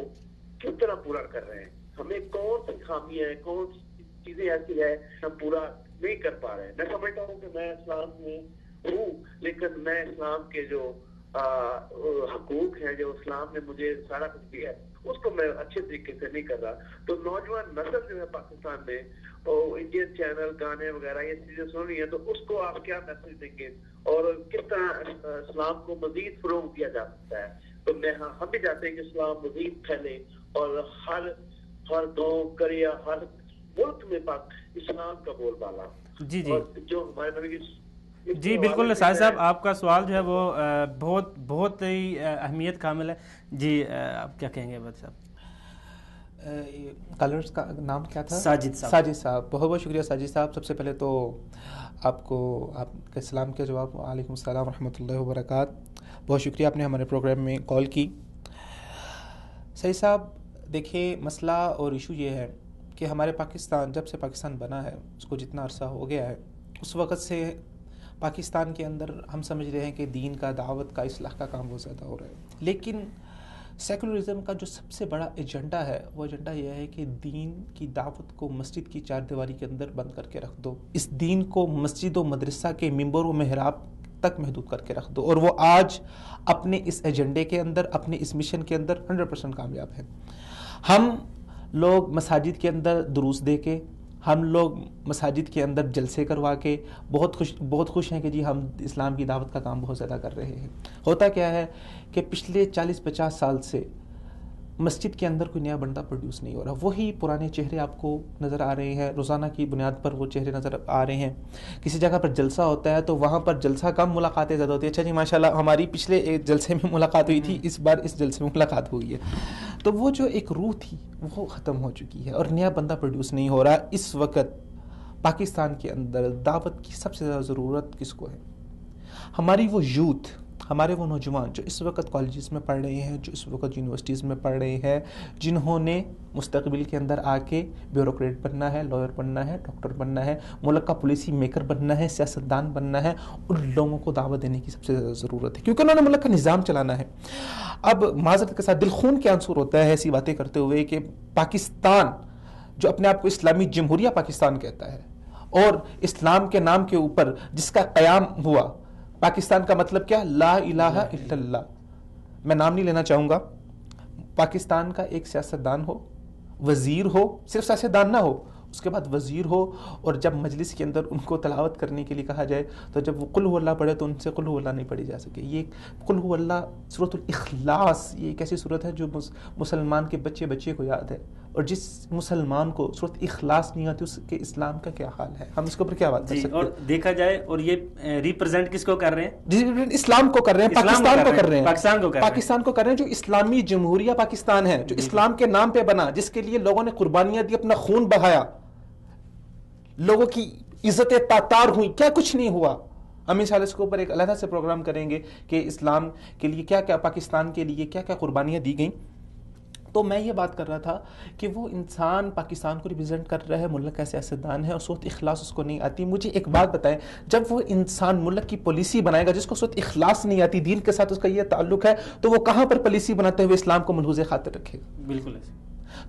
Speaker 4: کس طرح پورا کر رہے ہیں؟ ہمیں کون سی خامیاں ہیں, کون سی چیزیں ایسی ہیں ہم پورا نہیں کر پا رہے ہیں؟ میں سمجھتا ہوں کہ میں اسلام میں ہوں, لیکن میں اسلام کے جو حقوق ہیں, جو اسلام نے مجھے سارا کچھ دیا ہے, اس کو میں اچھے طریقے سے نہیں کر رہا. تو نوجوان نسل جو ہے پاکستان میں انڈین چینل گانے وغیرہ یہ چیزیں سن رہی ہیں, تو اس کو آپ کیا میسج دیں گے اور کس طرح اسلام کو مزید فروغ دیا جا سکتا ہے؟ تو ہم بھی چاہتے ہیں کہ اسلام مزید پھیلے اور ہر گاؤں کریا ہر ملک میں اسلام کا بول بالا.
Speaker 1: جی جی
Speaker 4: جو ہمارے نبی کی
Speaker 1: جی بالکل ساجد صاحب, آپ کا سوال جو ہے وہ بہت ہی اہمیت کامل ہے. جی آپ کیا کہیں گے بھائی صاحب؟
Speaker 2: کالرز کا نام کیا تھا؟
Speaker 1: ساجد
Speaker 2: صاحب. بہت بہت شکریہ ساجد صاحب. سب سے پہلے تو آپ کو آپ کے سلام کے جواب وعلیکم السلام ورحمۃ اللہ وبرکاتہ. بہت شکریہ آپ نے ہمارے پروگرام میں کال کی. سعید صاحب دیکھیے, مسئلہ اور ایشو یہ ہے کہ ہمارے پاکستان, جب سے پاکستان بنا ہے اس کو جتنا عرصہ ہو گیا ہے, اس وقت سے پاکستان کے اندر ہم سمجھ رہے ہیں کہ دین کا, دعوت کا, اصلاح کا کام بہت زیادہ ہو رہا ہے. لیکن سیکولرزم کا جو سب سے بڑا ایجنڈا ہے وہ ایجنڈا یہ ہے کہ دین کی دعوت کو مسجد کی چار دیواری کے اندر بند کر کے رکھ دو, اس دین کو مسجد و مدرسہ کے ممبر و محراب تک محدود کر کے رکھ دو. اور وہ آج اپنے اس ایجنڈے کے اندر, اپنے اس مشن کے اندر 100% کامیاب ہے. ہم لوگ مساجد کے اندر دروس دے کے, ہم لوگ مساجد کے اندر جلسے کروا کے بہت خوش ہیں کہ جی ہم اسلام کی دعوت کا کام بہت زیادہ کر رہے ہیں. ہوتا کیا ہے کہ پچھلے 40-50 سال سے مسجد کے اندر کوئی نیا بندہ پروڈیوس نہیں ہو رہا. وہی پرانے چہرے آپ کو نظر آ رہے ہیں, روزانہ کی بنیاد پر وہ چہرے نظر آ رہے ہیں. کسی جگہ پر جلسہ ہوتا ہے تو وہاں پر جلسہ کم, ملاقاتیں زیادہ ہوتی ہیں. اچھا جی ماشاءاللہ ہماری پچھلے ایک جلسے میں ملاقات ہوئی تھی, اس بار اس جلسے میں ملاقات ہوئی ہے. تو وہ جو ایک روح تھی وہ ختم ہو چکی ہے اور نیا بندہ پروڈیوس نہیں ہو رہا. اس وقت پاکستان کے اندر دعوت کی سب سے زیادہ ضرورت کس کو ہے؟ ہماری وہ یوتھ, ہمارے وہ نوجوان جو اس وقت کالجز میں پڑھ رہے ہیں, جو اس وقت یونیورسٹیز میں پڑھ رہے ہیں, جنہوں نے مستقبل کے اندر آ کے بیوروکریٹ بننا ہے, لائر بننا ہے, ڈاکٹر بننا ہے, ملک کا پالیسی میکر بننا ہے, سیاستدان بننا ہے, ان لوگوں کو دعوت دینے کی سب سے زیادہ ضرورت ہے, کیونکہ انہوں نے ملک کا نظام چلانا ہے. اب معذرت کے ساتھ دل خون کے عنصر ہوتا ہے ایسی باتیں کرتے ہوئے کہ پاکستان جو اپنے آپ کو اسلامی جمہوریہ پاکستان کہتا ہے اور اسلام کے نام کے اوپر جس کا قیام ہوا, پاکستان کا مطلب کیا؟ لا الہ الا اللہ. میں نام نہیں لینا چاہوں گا. پاکستان کا ایک سیاستدان ہو, وزیر ہو, صرف سیاستدان نہ ہو, اس کے بعد وزیر ہو, اور جب مجلس کے اندر ان کو تلاوت کرنے کے لیے کہا جائے تو جب وہ قل هو اللہ پڑھے تو ان سے قل هو اللہ نہیں پڑھی جا سکے. یہ قل هو اللہ سورۃ الاخلاص, یہ ایک ایسی سورت ہے جو مسلمان کے بچے کو یاد ہے, اور جس مسلمان کو سورۃ اخلاص نہیں آتی اس کے اسلام کا کیا حال ہے؟ ہم اس کے اوپر کیا بات کر سکتے ہیں؟
Speaker 1: اور دیکھا جائے, اور یہ ریپرزینٹ کس کو کر رہے ہیں؟
Speaker 2: اسلام کو کر رہے ہیں, پاکستان کو کر رہے ہیں,
Speaker 1: پاکستان
Speaker 2: کو کر رہے ہیں, جو اسلامی جمہوریہ پاکستان ہے, جو اسلام کے نام پہ بنا, جس کے لیے لوگوں نے قربانیاں دی, اپنا خون بہایا, لوگوں کی عزتیں تاتار ہوئی, کیا کچھ نہیں ہوا. ہم انشاءاللہ اس کے اوپر ایک علیحدہ سے پروگرام کریں گے کہ اسلام کے لیے کیا کیا, پاکستان کے لیے کیا کیا قربانیاں دی گئیں. تو میں یہ بات کر رہا تھا کہ وہ انسان پاکستان کو ریپرزینٹ کر رہا ہے, ملک کا سیاستدان ہے, اور سورۃ اخلاص اس کو نہیں آتی. مجھے ایک بات بتائیں, جب وہ انسان ملک کی پالیسی بنائے گا جس کو سورۃ اخلاص نہیں آتی, دین کے ساتھ اس کا یہ تعلق ہے, تو وہ کہاں پر پالیسی بناتے ہوئے اسلام کو ملحوظ خاطر رکھے گا؟
Speaker 1: بالکل ایسے.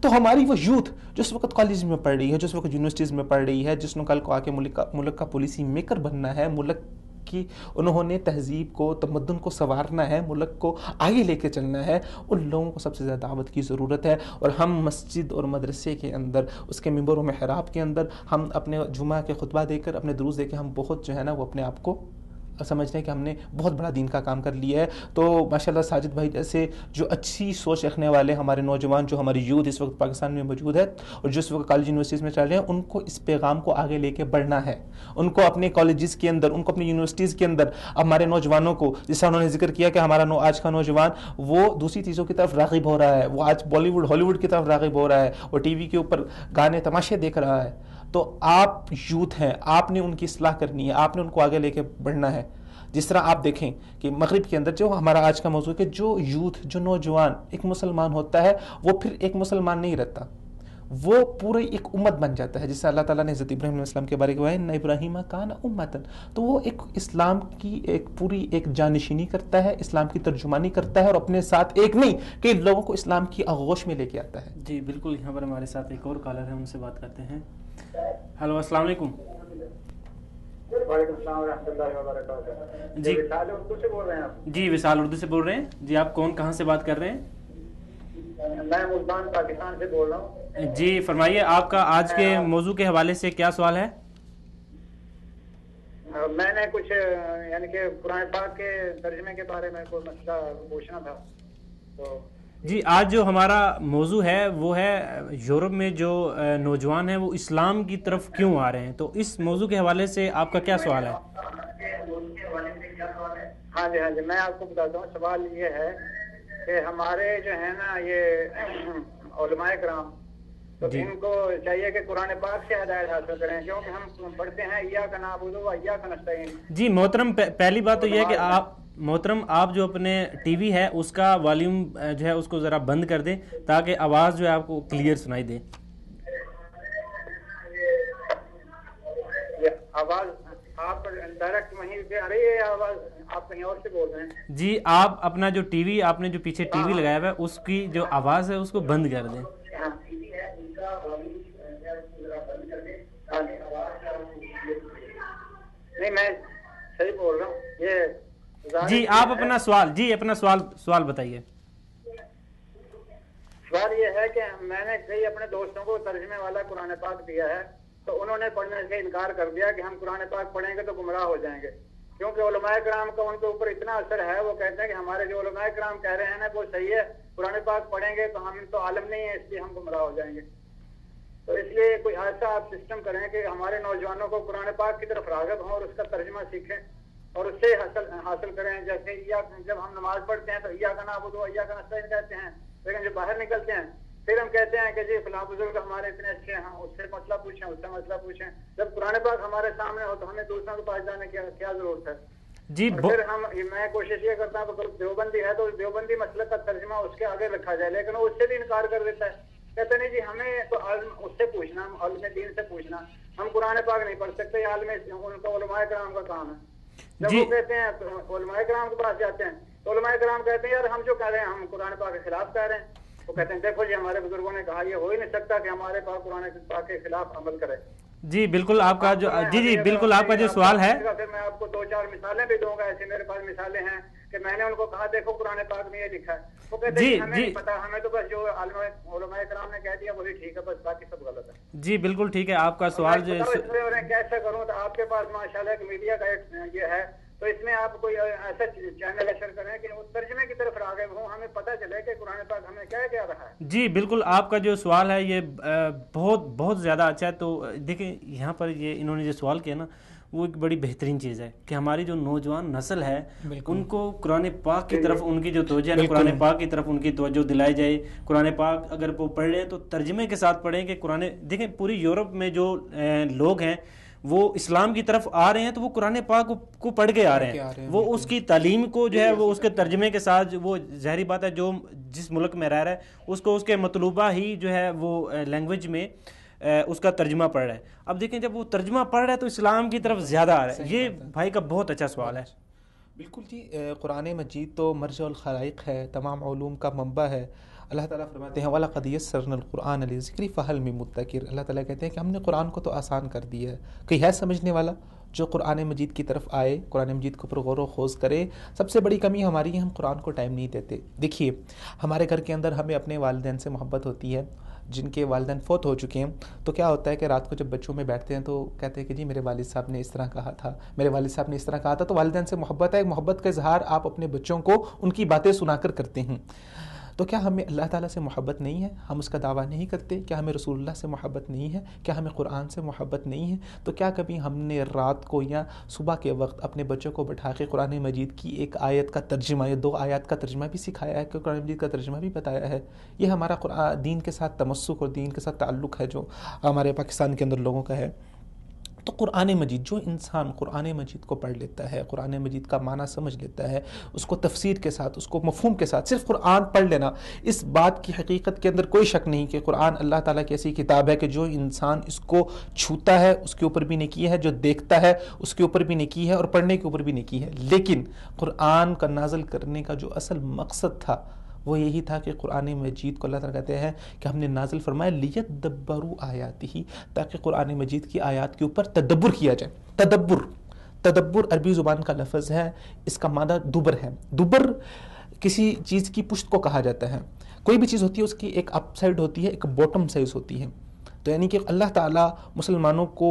Speaker 2: تو ہماری وہ یوتھ جو اس وقت کالج میں پڑھ رہی ہے, جو اس وقت یونیورسٹیز میں پڑھ رہی ہے, جس نے کل کو آ کے ملک کا پالیسی میکر بننا ہے, ملک کی انہوں نے تہذیب کو, تمدن کو سنوارنا ہے, ملک کو آگے لے کے چلنا ہے, ان لوگوں کو سب سے زیادہ دعوت کی ضرورت ہے. اور ہم مسجد اور مدرسے کے اندر, اس کے ممبر و محراب کے اندر, ہم اپنے جمعہ کے خطبہ دے کر, اپنے دروس دے کے ہم بہت جو ہے نا وہ اپنے آپ کو سمجھ رہے ہیں کہ ہم نے بہت بڑا دین کا کام کر لیا ہے. تو ماشاءاللہ ساجد بھائی جیسے جو اچھی سوچ رکھنے والے ہمارے نوجوان, جو ہماری یوتھ اس وقت پاکستان میں موجود ہے اور جو اس وقت کالج یونیورسٹیز میں چل رہے ہیں, ان کو اس پیغام کو آگے لے کے بڑھنا ہے. ان کو اپنے کالجز کے اندر, ان کو اپنی یونیورسٹیز کے اندر ہمارے نوجوانوں کو, جیسا انہوں نے ذکر کیا کہ ہمارا آج کا نوجوان وہ دوسری چیزوں کی طرف راغب ہو رہا ہے, وہ آج بالی ووڈ, ہالی ووڈ کی طرف راغب ہو رہا ہے, اور ٹی وی کے اوپر گانے تماشے دیکھ رہا ہے. تو آپ یوتھ ہیں, آپ نے ان کی اصلاح کرنی ہے, آپ نے ان کو آگے لے کے بڑھنا ہے. جس طرح آپ دیکھیں کہ مغرب کے اندر جو ہمارا آج کا موضوع ہے کہ جو یوتھ, جو نوجوان ایک مسلمان ہوتا ہے, وہ پھر ایک مسلمان نہیں رہتا, وہ پوری ایک امت بن جاتا ہے. جس سے اللہ تعالیٰ نے حضرت ابراہیم علیہ السلام کے بارے میں ان ابراہیم کان امتن, تو وہ ایک اسلام کی ایک پوری ایک جانشینی کرتا ہے, اسلام کی ترجمانی کرتا ہے, اور اپنے ساتھ ایک نہیں کہ لوگوں کو اسلام کی آغوش میں لے کے آتا ہے.
Speaker 1: جی بالکل. یہاں پر ہمارے ساتھ ایک اور کالر ہے, ان سے بات کرتے ہیں. ہلو, السلام علیکم.
Speaker 4: وعلیکم السلام ورحمۃ اللہ وبرکاتہ.
Speaker 1: جی
Speaker 4: وصال اردو سے بول رہے ہیں آپ؟
Speaker 1: جی وصال اردو سے بول رہے ہیں. جی آپ کون, کہاں سے بات کر رہے ہیں؟
Speaker 4: میں ملتان پاکستان سے بول رہا ہوں.
Speaker 1: جی فرمائیے, آپ کا آج کے موضوع کے حوالے سے کیا سوال ہے؟
Speaker 4: میں نے کچھ یعنی کہ قرآن پاک کے ترجمے کے بارے میں کوئی مسئلہ پوچھنا تھا. تو
Speaker 1: جی آج جو ہمارا موضوع ہے وہ ہے یورپ میں جو نوجوان ہیں وہ اسلام کی طرف کیوں آ رہے ہیں, تو اس موضوع کے حوالے سے آپ کا کیا سوال ہے؟
Speaker 4: ہاں جی میں آپ کو بتاتا ہوں. سوال یہ ہے کہ ہمارے جو ہے نا یہ علماء کرام, تو ان کو چاہیے کہ قرآن پاک سے ہدایت حاصل کریں, کیونکہ ہم پڑھتے ہیں ایاک نعبد و ایاک نستعین.
Speaker 1: جی محترم, پہلی بات تو یہ ہے کہ آپ جو اپنے ٹی وی ہے اس کا والیوم جو ہے اس کو ذرا بند کر دیں تاکہ آواز جو ہے آپ کو کلیئر سنائی دے.
Speaker 4: آواز آپ ڈائریکٹ وہیں سے آ رہی ہے, آواز آپ کہیں اور سے بول رہے ہیں؟
Speaker 1: جی آپ اپنا جو ٹی وی, آپ نے جو پیچھے ٹی وی لگایا ہوا ہے اس کی جو آواز ہے اس کو بند کر دیں.
Speaker 4: نہیں میں صحیح بول رہا ہوں. یہ
Speaker 1: جی آپ اپنا سوال بتائیے.
Speaker 4: سوال یہ ہے کہ میں نے کئی اپنے دوستوں کو ترجمے والا قرآن پاک دیا ہے, تو انہوں نے پڑھنے سے انکار کر دیا کہ ہم قرآن پاک پڑھیں گے تو گمراہ ہو جائیں گے, کیونکہ علماء کرام کا ان کے اوپر اتنا اثر ہے. وہ کہتے ہیں کہ ہمارے جو علماء کرام کہہ رہے ہیں نا وہ صحیح ہے, قرآن پاک پڑھیں گے تو ہم تو عالم نہیں ہے, اس لیے ہم گمراہ ہو جائیں گے. تو اس لیے کوئی ایسا آپ سسٹم کریں کہ ہمارے نوجوانوں کو قرآن پاک کی طرف راغب ہوں اور اس کا ترجمہ سیکھیں اور اس سے حاصل کریں. جیسے جب ہم نماز پڑھتے ہیں تو ایاک نعبد و ایاک نستعین کہتے ہیں, لیکن جب باہر نکلتے ہیں پھر ہم کہتے ہیں کہ جی فلاں بزرگ ہمارے اتنے اچھے ہیں, اس سے مسئلہ پوچھیں, اس سے مسئلہ پوچھیں. جب قرآن پاک ہمارے سامنے ہو تو ہمیں دوسروں کے پاس جانے کی کیا ضرورت ہے؟
Speaker 1: جی
Speaker 4: پھر میں کوشش یہ کرتا ہوں کہ دیوبندی ہے تو دیوبندی مسئلہ کا ترجمہ اس کے آگے رکھا جائے, لیکن وہ اس سے بھی انکار کر دیتا ہے. کہتے نہیں جی ہمیں تو عالم اس سے پوچھنا, عالم دین سے پوچھنا, ہم قرآن پاک نہیں پڑھ سکتے, عالم ان کا علماء کرام کا کام ہے. جب وہ کہتے ہیں علماء کرام کے پاس جاتے ہیں تو علماء کرام کہتے ہیں یار ہم جو کہہ رہے ہیں ہم قرآن پاک کے خلاف کہہ رہے ہیں. وہ کہتے ہیں دیکھو جی ہمارے بزرگوں نے کہا, یہ ہو ہی نہیں سکتا کہ ہمارے پاک قرآن پاک کے خلاف عمل کرے.
Speaker 1: جی بالکل آپ کا جو بالکل آپ کا جو سوال ہے,
Speaker 4: پھر میں آپ کو 2-4 مثالیں بھی دوں گا. ایسی میرے پاس مثالیں ہیں کہ میں نے ان کو کہا دیکھو قرآن پاک میں یہ لکھا ہے. وہ کہتے ہیں ہمیں نہیں پتا, ہمیں تو بس جو علماء کرام نے کہہ دیا وہی ٹھیک ہے, بس باقی سب غلط ہے.
Speaker 1: جی بالکل ٹھیک ہے. آپ کا سوال جو
Speaker 4: کیسے کروں, تو آپ کے پاس ماشاءاللہ ایک میڈیا کا یہ ہے, تو اس میں آپ کوئی ایسا چینل اشر کریں کہ وہ ترجمے کی طرف راغب ہوں, ہمیں پتہ چلے کہ قرآن پاک ہمیں کیا رہا ہے.
Speaker 1: جی بالکل آپ کا جو سوال ہے یہ بہت زیادہ اچھا ہے. تو دیکھیں یہاں پر یہ انہوں نے جو سوال کیا نا وہ ایک بڑی بہترین چیز ہے کہ ہماری جو نوجوان نسل ہے ان کو قرآن پاک کی طرف ان کی جو توجہ ہے قرآن پاک کی طرف ان کی توجہ دلائی جائے. قرآن پاک اگر وہ پڑھ رہے ہیں تو ترجمے کے ساتھ پڑھیں کہ قرآن, دیکھیں پوری یورپ میں جو لوگ ہیں وہ اسلام کی طرف آ رہے ہیں تو وہ قرآن پاک کو پڑھ کے آ رہے ہیں, وہ اس کی تعلیم کو جو ہے وہ اس کے ترجمے کے ساتھ, وہ ظاہری بات ہے جو جس ملک میں رہ رہا ہے اس کو اس کے مطلوبہ ہی جو ہے وہ لینگویج میں اس کا ترجمہ پڑھ رہا ہے. اب دیکھیں جب وہ ترجمہ پڑھ رہا ہے تو اسلام کی طرف زیادہ آ رہا ہے. یہ بھائی کا بہت اچھا سوال ہے.
Speaker 2: بالکل جی, قرآن مجید تو مرجع الخلائق ہے, تمام علوم کا منبع ہے. اللہ تعالیٰ فرماتے ہیں وَلَقَدْ يَسَّرْنَا الْقُرْآنَ لِلذِّكْرِ فَهَلْ مِن مُدَّكِرٍ. اللہ تعالیٰ کہتے ہیں کہ ہم نے قرآن کو تو آسان کر دیا ہے, کوئی ہے سمجھنے والا جو قرآن مجید کی طرف آئے, قرآن مجید کو پر غور و خوض کرے. سب سے بڑی کمی ہماری ہے, ہم قرآن کو ٹائم نہیں دیتے. دیکھیے ہمارے گھر کے اندر ہمیں اپنے والدین سے محبت ہوتی ہے, جن کے والدین فوت ہو چکے ہیں تو کیا ہوتا ہے کہ رات کو جب بچوں میں بیٹھتے ہیں تو کہتے ہیں کہ جی میرے والد صاحب نے اس طرح کہا تھا, میرے والد صاحب نے اس طرح کہا تھا. تو والدین سے محبت ہے, محبت کا اظہار آپ اپنے بچوں کو ان کی باتیں سنا کر کرتے ہیں. تو کیا ہمیں اللہ تعالیٰ سے محبت نہیں ہے؟ ہم اس کا دعویٰ نہیں کرتے؟ کیا ہمیں رسول اللہ سے محبت نہیں ہے؟ کیا ہمیں قرآن سے محبت نہیں ہے؟ تو کیا کبھی ہم نے رات کو یا صبح کے وقت اپنے بچوں کو بٹھا کے قرآن مجید کی ایک آیت کا ترجمہ یا 2 آیات کا ترجمہ بھی سکھایا ہے، کہ قرآن مجید کا ترجمہ بھی بتایا ہے؟ یہ ہمارا دین کے ساتھ تمسک اور دین کے ساتھ تعلق ہے جو ہمارے پاکستان کے اندر لوگوں کا ہے۔ تو قرآن مجید، جو انسان قرآن مجید کو پڑھ لیتا ہے، قرآن مجید کا معنی سمجھ لیتا ہے، اس کو تفسیر کے ساتھ، اس کو مفہوم کے ساتھ، صرف قرآن پڑھ لینا، اس بات کی حقیقت کے اندر کوئی شک نہیں کہ قرآن اللہ تعالیٰ کی ایسی کتاب ہے کہ جو انسان اس کو چھوتا ہے اس کے اوپر بھی نیکی ہے، جو دیکھتا ہے اس کے اوپر بھی نیکی ہے، اور پڑھنے کے اوپر بھی نیکی ہے۔ لیکن قرآن کا نازل کرنے کا جو اصل مقصد تھا وہ یہی تھا کہ قرآن مجید کو اللہ تعالیٰ کہتے ہیں کہ ہم نے نازل فرمایا لیدبروا آیاتہ، تاکہ قرآن مجید کی آیات کے اوپر تدبر کیا جائے۔ تدبر عربی زبان کا لفظ ہے، اس کا معنی دبر ہے۔ دبر کسی چیز کی پشت کو کہا جاتا ہے۔ کوئی بھی چیز ہوتی ہے اس کی ایک اپ سائڈ ہوتی ہے، ایک باٹم سائز ہوتی ہے۔ تو یعنی کہ اللہ تعالیٰ مسلمانوں کو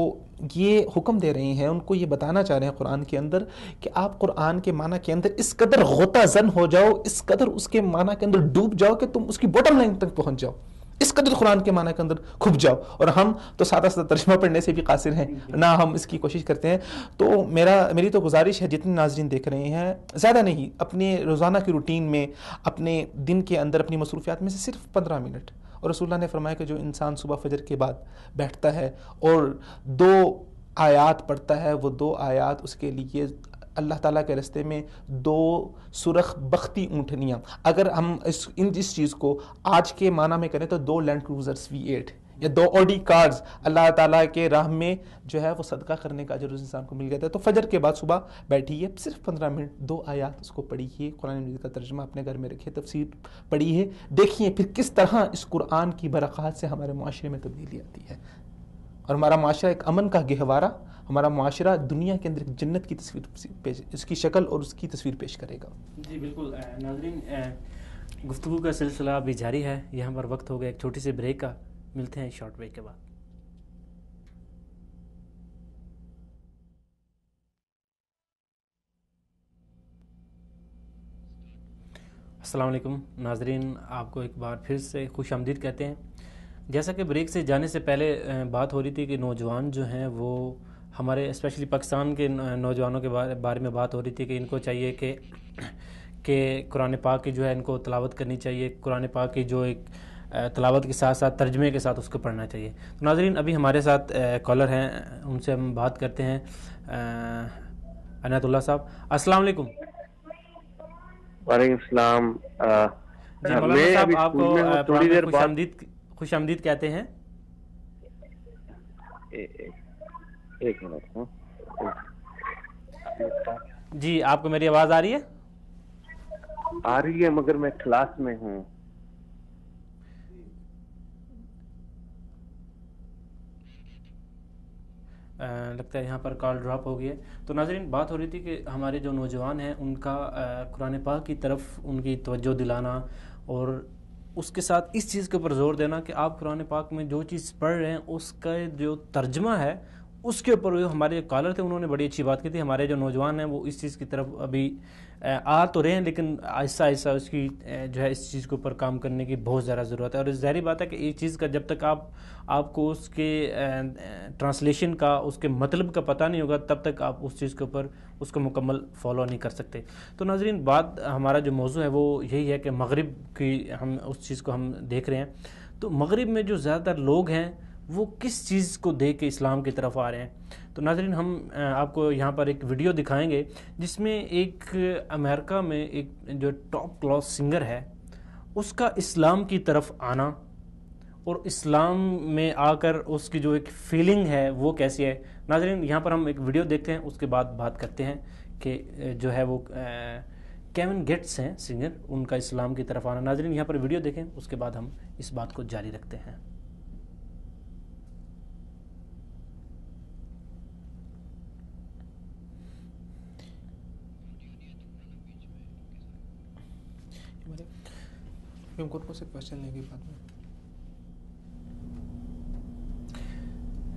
Speaker 2: یہ حکم دے رہے ہیں، ان کو یہ بتانا چاہ رہے ہیں قرآن کے اندر کہ آپ قرآن کے معنی کے اندر اس قدر غوطہ زن ہو جاؤ، اس قدر اس کے معنی کے اندر ڈوب جاؤ کہ تم اس کی باٹم لائن تک پہنچ جاؤ، اس قدر قرآن کے معنی کے اندر کھپ جاؤ۔ اور ہم تو سادہ ترجمہ پڑھنے سے بھی قاصر ہیں، نہ ہم اس کی کوشش کرتے ہیں۔ تو میری تو گزارش ہے جتنے ناظرین دیکھ رہے ہیں، زیادہ نہیں، اپنے روزانہ کی روٹین میں، اپنے دن کے اندر، اپنی مصروفیات میں سے صرف 15 منٹ، اور رسول اللہ نے فرمایا کہ جو انسان صبح فجر کے بعد بیٹھتا ہے اور 2 آیات پڑھتا ہے، وہ 2 آیات اس کے لیے اللہ تعالیٰ کے راستے میں 2 سرخ بختی اونٹنیاں، اگر ہم اس چیز کو آج کے معنی میں کریں تو 2 لینڈ کروزرز V8 یا 2 آڈی کارز اللہ تعالیٰ کے راہ میں جو ہے وہ صدقہ کرنے کا اجر اس انسان کو مل گیا تھا۔ تو فجر کے بعد صبح بیٹھیے، صرف 15 منٹ 2 آیات اس کو پڑھیے، قرآن مجید کا ترجمہ اپنے گھر میں رکھیے، تفسیر پڑھیے، دیکھیے پھر کس طرح اس قرآن کی برکات سے ہمارے معاشرے میں تبدیلی آتی ہے، اور ہمارا معاشرہ ایک امن کا گہوارہ، ہمارا معاشرہ دنیا کے اندر ایک جنت کی تصویر اس کی شکل اور اس کی تصویر پیش کرے گا۔
Speaker 1: جی بالکل ناظرین، گفتگو کا سلسلہ ابھی جاری ہے، یہاں پر وقت ہو گیا ایک چھوٹی سی بریک کا، ملتے ہیں شارٹ بریک کے بعد۔ السلام علیکم ناظرین، آپ کو ایک بار پھر سے خوش آمدید کہتے ہیں۔ جیسا کہ بریک سے جانے سے پہلے بات ہو رہی تھی کہ نوجوان جو ہیں وہ ہمارے اسپیشلی پاکستان کے نوجوانوں کے بارے میں بات ہو رہی تھی کہ ان کو چاہیے کہ قرآن پاک کی جو ہے ان کو تلاوت کرنی چاہیے، قرآن پاک کی جو ایک تلاوت کے ساتھ ساتھ ترجمے کے ساتھ اس کو پڑھنا چاہیے۔ تو ناظرین ابھی ہمارے ساتھ کالر ہیں، ان سے ہم بات کرتے ہیں۔ عنایت اللہ صاحب، السلام علیکم۔
Speaker 5: وعلیکم السلام۔
Speaker 1: جی مولانا صاحب، آپ کو
Speaker 5: تھوڑی دیر
Speaker 1: خوش آمدید کہتے ہیں۔
Speaker 5: ایک منٹ۔
Speaker 1: جی آپ کو میری آواز آ رہی ہے؟
Speaker 5: آ رہی ہے مگر میں کلاس میں ہوں۔
Speaker 1: لگتا ہے یہاں پر کال ڈراپ ہو گئی ہے۔ تو ناظرین بات ہو رہی تھی کہ ہمارے جو نوجوان ہیں ان کا قرآن پاک کی طرف ان کی توجہ دلانا، اور اس کے ساتھ اس چیز کے اوپر زور دینا کہ آپ قرآن پاک میں جو چیز پڑھ رہے ہیں اس کا جو ترجمہ ہے اس کے اوپر، ہمارے کالر تھے انہوں نے بڑی اچھی بات کی تھی۔ ہمارے جو نوجوان ہیں وہ اس چیز کی طرف ابھی آ تو رہے ہیں، لیکن آہستہ آہستہ اس کی جو ہے اس چیز کے اوپر کام کرنے کی بہت زیادہ ضرورت ہے۔ اور ظاہری بات ہے کہ یہ چیز کا جب تک آپ کو اس کے ٹرانسلیشن کا، اس کے مطلب کا پتہ نہیں ہوگا، تب تک آپ اس چیز کے اوپر اس کو مکمل فالو نہیں کر سکتے۔ تو ناظرین بات ہمارا جو موضوع ہے وہ یہی ہے کہ مغرب کی ہم اس چیز کو ہم دیکھ رہے ہیں۔ تو مغرب میں جو زیادہ تر لوگ ہیں وہ کس چیز کو دیکھ کے اسلام کی طرف آ رہے ہیں؟ تو ناظرین ہم آپ کو یہاں پر ایک ویڈیو دکھائیں گے جس میں ایک امریکہ میں ایک جو ٹاپ کلاس سنگر ہے اس کا اسلام کی طرف آنا، اور اسلام میں آ کر اس کی جو ایک فیلنگ ہے وہ کیسی ہے۔ ناظرین یہاں پر ہم ایک ویڈیو دیکھتے ہیں، اس کے بعد بات کرتے ہیں کہ جو ہے وہ کیون گیٹس ہیں سنگر، ان کا اسلام کی طرف آنا۔ ناظرین یہاں پر ویڈیو دیکھیں، اس کے بعد ہم اس بات کو جاری رکھتے ہیں۔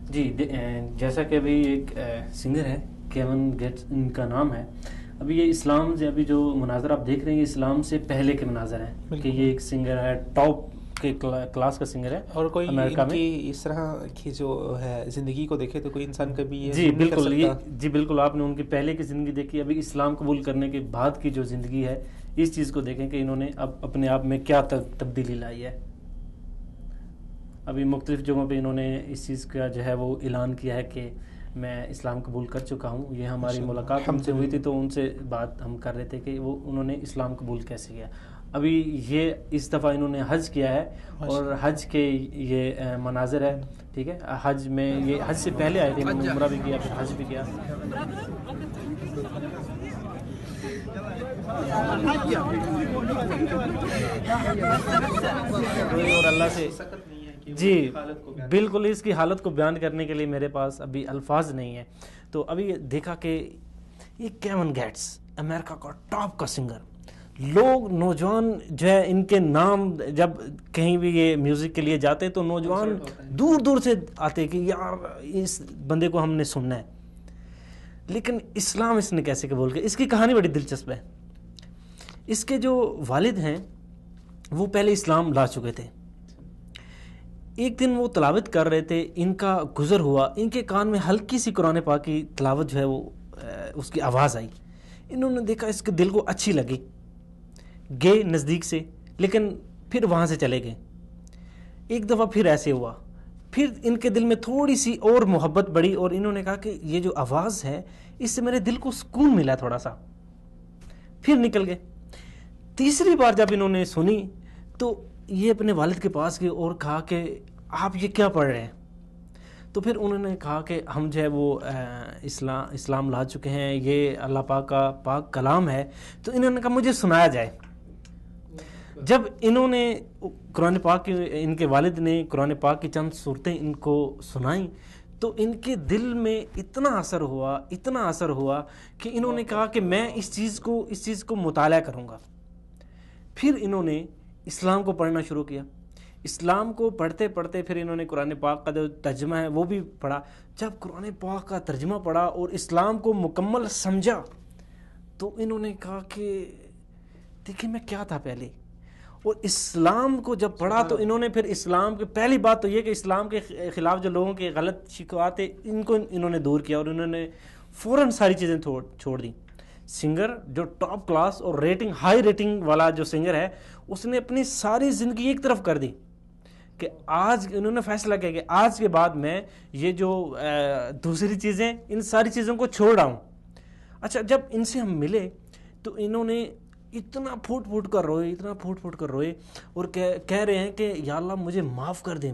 Speaker 1: جی جیسا کہ ابھی ایک سنگر ہے کیون گیٹس ان کا نام ہے، ابھی یہ اسلام سے ابھی جو مناظر آپ دیکھ رہے ہیں یہ اسلام سے پہلے کے مناظر ہیں کہ یہ ایک سنگر ہے ٹاپ کے کلاس کا سنگر ہے
Speaker 2: اور کوئی
Speaker 1: امریکہ
Speaker 2: ان
Speaker 1: میں
Speaker 2: کی اس طرح کی جو ہے زندگی کو دیکھے تو کوئی انسان کبھی یہ
Speaker 1: جی
Speaker 2: نہیں کر
Speaker 1: بالکل
Speaker 2: سکتا.
Speaker 1: جی بالکل آپ نے ان کی پہلے کی زندگی دیکھی, ابھی اسلام قبول کرنے کے بعد کی جو زندگی ہے اس چیز کو دیکھیں کہ انہوں نے اب اپنے آپ میں کیا تبدیلی لائی ہے. ابھی مختلف جگہوں پہ انہوں نے اس چیز کا جو ہے وہ اعلان کیا ہے کہ میں اسلام قبول کر چکا ہوں. یہ ہماری ملاقات ان سے ہوئی تھی تو ان سے بات ہم کر رہے تھے کہ وہ انہوں نے اسلام قبول کیسے کیا. ابھی یہ اس دفعہ انہوں نے حج کیا ہے اور حج کے یہ مناظر ہے, ٹھیک ہے. حج میں یہ حج سے پہلے آئے تھے, انہوں نے عمرہ بھی کیا پھر حج بھی کیا. اور اللہ سے جی بالکل اس کی حالت کو بیان کرنے کے لیے میرے پاس ابھی الفاظ نہیں ہیں. تو ابھی دیکھا کہ یہ کیون گیٹس امریکہ کا ٹاپ کا سنگر, لوگ نوجوان جو ہے ان کے نام جب کہیں بھی یہ میوزک کے لیے جاتے تو نوجوان دور دور سے آتے کہ یار اس بندے کو ہم نے سننا ہے. لیکن اسلام اس نے کیسے قبول کیا, اس کی کہانی بڑی دلچسپ ہے. اس کے جو والد ہیں وہ پہلے اسلام لا چکے تھے. ایک دن وہ تلاوت کر رہے تھے, ان کا گزر ہوا, ان کے کان میں ہلکی سی قرآن پاک کی تلاوت جو ہے وہ اس کی آواز آئی. انہوں نے دیکھا اس کے دل کو اچھی لگی, گئے نزدیک سے لیکن پھر وہاں سے چلے گئے. ایک دفعہ پھر ایسے ہوا, پھر ان کے دل میں تھوڑی سی اور محبت بڑھی اور انہوں نے کہا کہ یہ جو آواز ہے اس سے میرے دل کو سکون ملا تھوڑا سا. پھر نکل گئے. تیسری بار جب انہوں نے سنی تو یہ اپنے والد کے پاس گئے اور کہا کہ آپ یہ کیا پڑھ رہے ہیں. تو پھر انہوں نے کہا کہ ہم جو ہے وہ اسلام لا چکے ہیں, یہ اللہ پاک کا پاک کلام ہے. تو انہوں نے کہا مجھے سنایا جائے. جب انہوں نے قرآن پاک ان کے والد نے قرآن پاک کی چند صورتیں ان کو سنائیں تو ان کے دل میں اتنا اثر ہوا کہ انہوں نے کہا کہ میں اس چیز کو مطالعہ کروں گا. پھر انہوں نے اسلام کو پڑھنا شروع کیا. اسلام کو پڑھتے پڑھتے پھر انہوں نے قرآن پاک کا جو ترجمہ ہے وہ بھی پڑھا. جب قرآن پاک کا ترجمہ پڑھا اور اسلام کو مکمل سمجھا تو انہوں نے کہا کہ دیکھیں میں کیا تھا پہلے, اور اسلام کو جب پڑھا تو انہوں نے پھر اسلام کی پہلی بات تو یہ کہ اسلام کے خلاف جو لوگوں کے غلط شکوات ہیں ان کو انہوں نے دور کیا اور انہوں نے فوراً ساری چیزیں چھوڑ دیں. سنگر جو ٹاپ کلاس اور ہائی ریٹنگ والا جو سنگر ہے اس نے اپنی ساری زندگی ایک طرف کر دی کہ آج انہوں نے فیصلہ کیا کہ آج کے بعد میں یہ جو دوسری چیزیں ان ساری چیزوں کو چھوڑ رہا ہوں. اچھا جب ان سے ہم ملے تو انہوں نے اتنا پھوٹ پھوٹ کر روئے اور کہہ رہے ہیں کہ یا اللہ مجھے معاف کر دیں,